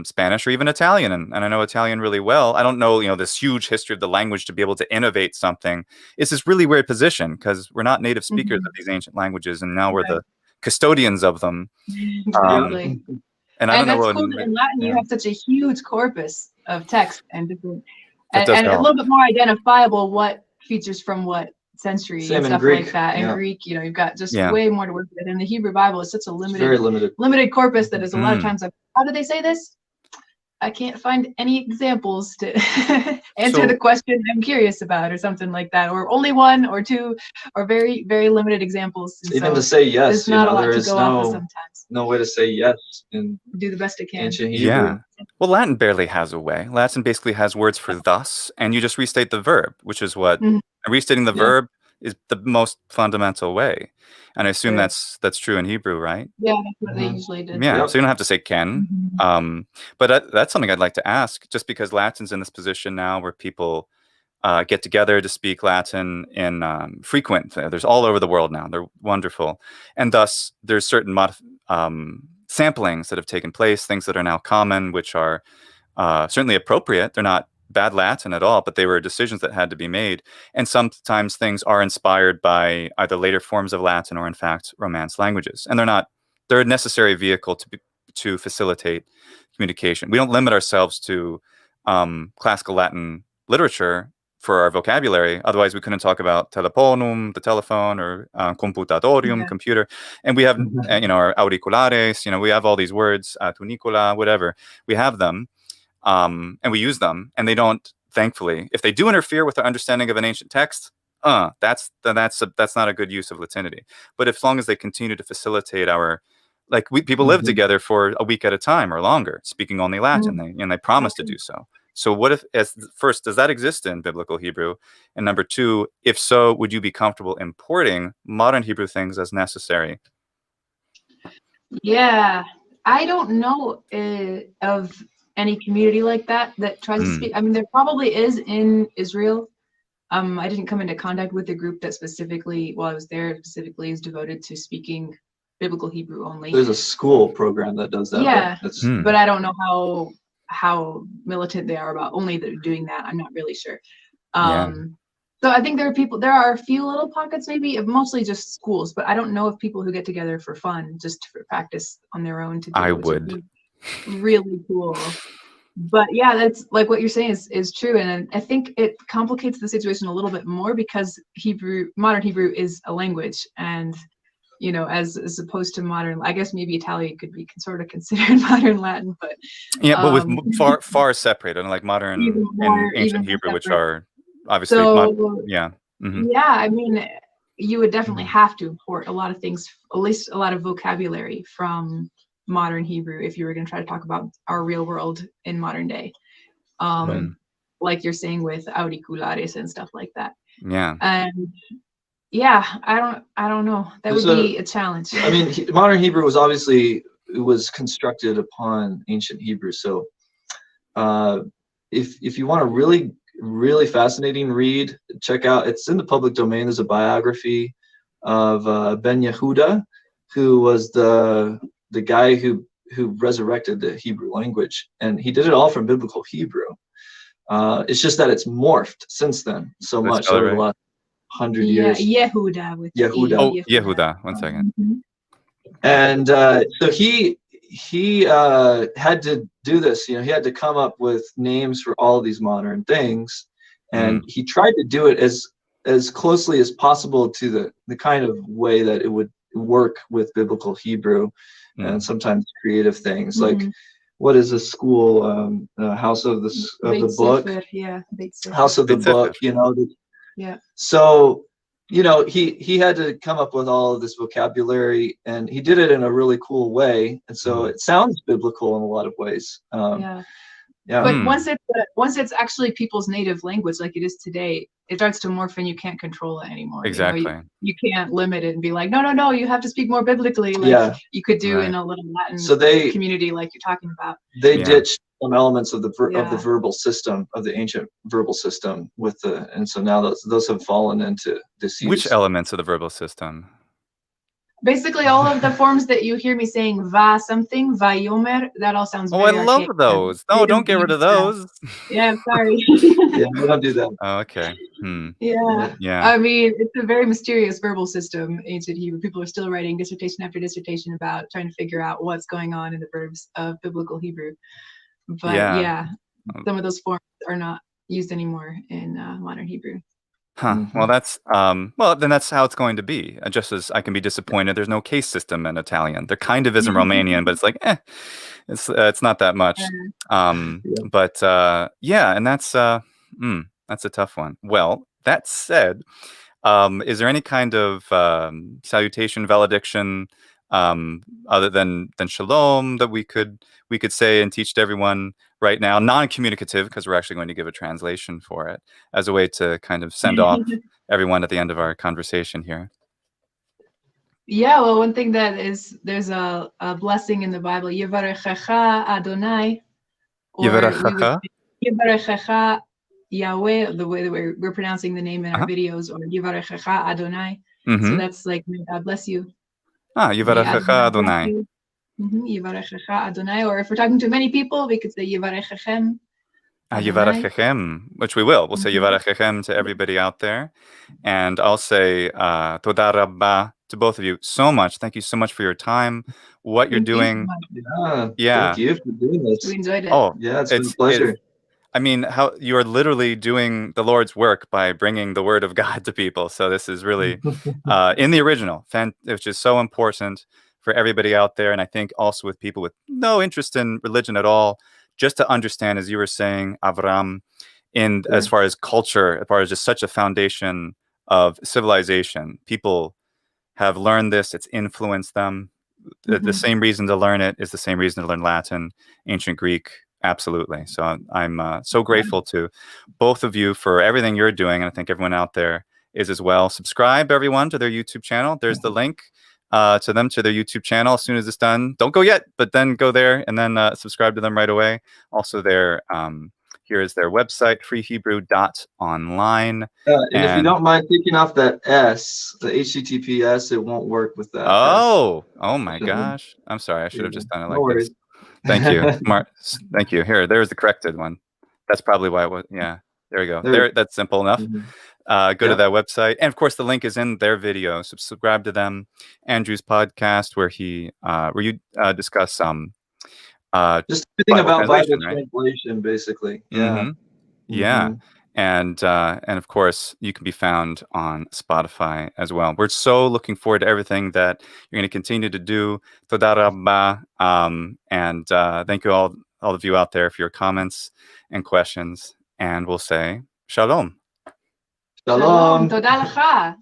Spanish or even Italian, and I know Italian really well. I don't know, this huge history of the language to be able to innovate something. It's this really weird position, because we're not native speakers of these ancient languages, and now we're the custodians of them. Totally. And I don't know. That's cool that in Latin you have such a huge corpus of text and different, and a little bit more identifiable what features from what century and stuff like that. In Greek, you've got just way more to work with. And the Hebrew Bible is such a limited corpus that is a lot of times like, how do they say this? I can't find any examples to answer the question I'm curious about, or something like that, or only 1 or 2, or very, very limited examples. And even to say yes, there's not a lot to go off of sometimes. No way to say yes and do the best I can. Ancient Hebrew. Yeah. Well, Latin barely has a way. Latin basically has words for thus, and you just restate the verb, which is what restating the verb is the most fundamental way. And I assume that's true in Hebrew, right? Yeah, that's what they usually did. Yeah, so you don't have to say can. But that's something I'd like to ask, just because Latin's in this position now where people get together to speak Latin in frequent. There's all over the world now. They're wonderful. And thus, there's certain samplings that have taken place, things that are now common, which are certainly appropriate. They're not bad Latin at all, but they were decisions that had to be made. And sometimes things are inspired by either later forms of Latin or, in fact, Romance languages. And they're a necessary vehicle to facilitate communication. We don't limit ourselves to classical Latin literature for our vocabulary. Otherwise, we couldn't talk about telefonum, the telephone, or computatorium, computer. And we have, our auriculares, we have all these words, tunicola, whatever. We have them. And we use them, and they don't, thankfully, if they do interfere with our understanding of an ancient text, that's not a good use of Latinity. But as long as they continue to facilitate people live together for a week at a time or longer, speaking only Latin, and they promise to do so. So what if, first, does that exist in Biblical Hebrew? And number 2, if so, would you be comfortable importing modern Hebrew things as necessary? Yeah, I don't know of any community like that tries to speak. I mean, there probably is in Israel, I didn't come into contact with a group that specifically, while I was there, specifically is devoted to speaking Biblical Hebrew only. There's a school program that does that. Yeah, but, but I don't know how militant they are about only doing that. I'm not really sure. So I think there are a few little pockets, maybe mostly just schools, but I don't know if people who get together for fun, just for practice on their own to do I it, which would. be really cool. But yeah, that's like what you're saying is true, and I think it complicates the situation a little bit more because modern Hebrew is a language, and as opposed to modern, I guess maybe Italian could be sort of considered modern Latin, but but with far separated, unlike modern and ancient Hebrew, which are obviously yeah. I mean, you would definitely have to import a lot of things, at least a lot of vocabulary from modern Hebrew if you were going to try to talk about our real world in modern day, like you're saying with auriculares and stuff like that. And I don't know, that would be a challenge. I mean, modern Hebrew was constructed upon ancient Hebrew, so if you want a really fascinating read, check out, it's in the public domain, there's a biography of Ben Yehuda, who was the guy who resurrected the Hebrew language, and he did it all from biblical Hebrew. It's just that it's morphed since then so much over the last 100 years. Yehuda with Yehuda. Oh, Yehuda. 1 second. And so he had to do this. He had to come up with names for all of these modern things, and he tried to do it as closely as possible to the kind of way that it would work with biblical Hebrew, and sometimes creative things like what is a school house of the book? Yeah, house of the book. So he had to come up with all of this vocabulary, and he did it in a really cool way, and so it sounds biblical in a lot of ways. But once it's actually people's native language like it is today, it starts to morph and you can't control it anymore. Exactly. You can't limit it and be like, no, you have to speak more biblically, like you could do in a little Latin community like you're talking about. They ditched some elements of the verbal system, of the ancient verbal system, and so now those have fallen into disuse. Which elements of the verbal system? Basically, all of the forms that you hear me saying va something, va yomer, that all sounds very I love those. No, don't get rid of those. Yeah, sorry. We don't do that. Oh, okay. Yeah. I mean, it's a very mysterious verbal system, ancient Hebrew. People are still writing dissertation after dissertation about trying to figure out what's going on in the verbs of biblical Hebrew. But some of those forms are not used anymore in modern Hebrew. Well, that's then that's how it's going to be. Just as I can be disappointed, there's no case system in Italian. There kind of is in Romanian, but it's like, it's not that much. But and that's a tough one. Well, that said, is there any kind of salutation, valediction, other than shalom that we could say and teach to everyone right now, non-communicative, because we're actually going to give a translation for it as a way to kind of send off everyone at the end of our conversation here? Yeah, well, one thing there's a blessing in the Bible, Yivarechecha Adonai, or Yivarechecha Yahweh, the way that we're pronouncing the name in our videos, or Yivarechecha Adonai. So that's like, may God bless you. Yivarechecha Adonai. Yivarechecha Adonai, or if we're talking to many people, we could say Yivarechechem. Yivarechechem, which we will. We'll say Yivarechechem to everybody out there. And I'll say Toda Rabba to both of you so much. Thank you so much for your time, what you're doing. Thank you for doing this. We enjoyed it. Oh, it's been a pleasure. I mean, how you are literally doing the Lord's work by bringing the word of God to people. So this is really in the original, which is so important for everybody out there. And I think also with people with no interest in religion at all, just to understand, as you were saying, Avram, as far as culture, as far as just such a foundation of civilization, people have learned this, it's influenced them. The same reason to learn it is the same reason to learn Latin, ancient Greek. Absolutely. So I'm so grateful to both of you for everything you're doing. And I think everyone out there is as well. Subscribe, everyone, to their YouTube channel. There's the link to their YouTube channel as soon as it's done. Don't go yet, but then go there and then subscribe to them right away. Also their here is their website, freehebrew.online. And if you don't mind taking off that S, the HTTPS, it won't work with that oh my gosh, I'm sorry, I should have just done it no like this. Thank you, Mark. Thank you. Here, there's the corrected one. That's probably why it was. Yeah, there we go. There, that's simple enough. Go to that website, and of course, the link is in their video. Subscribe to them. Andrew's podcast, where you discuss just everything about Bible right? translation, basically. Yeah. And of course, you can be found on Spotify as well. We're so looking forward to everything that you're going to continue to do. Toda rabba. And thank you all of you out there for your comments and questions. And we'll say shalom. Shalom. Toda lecha.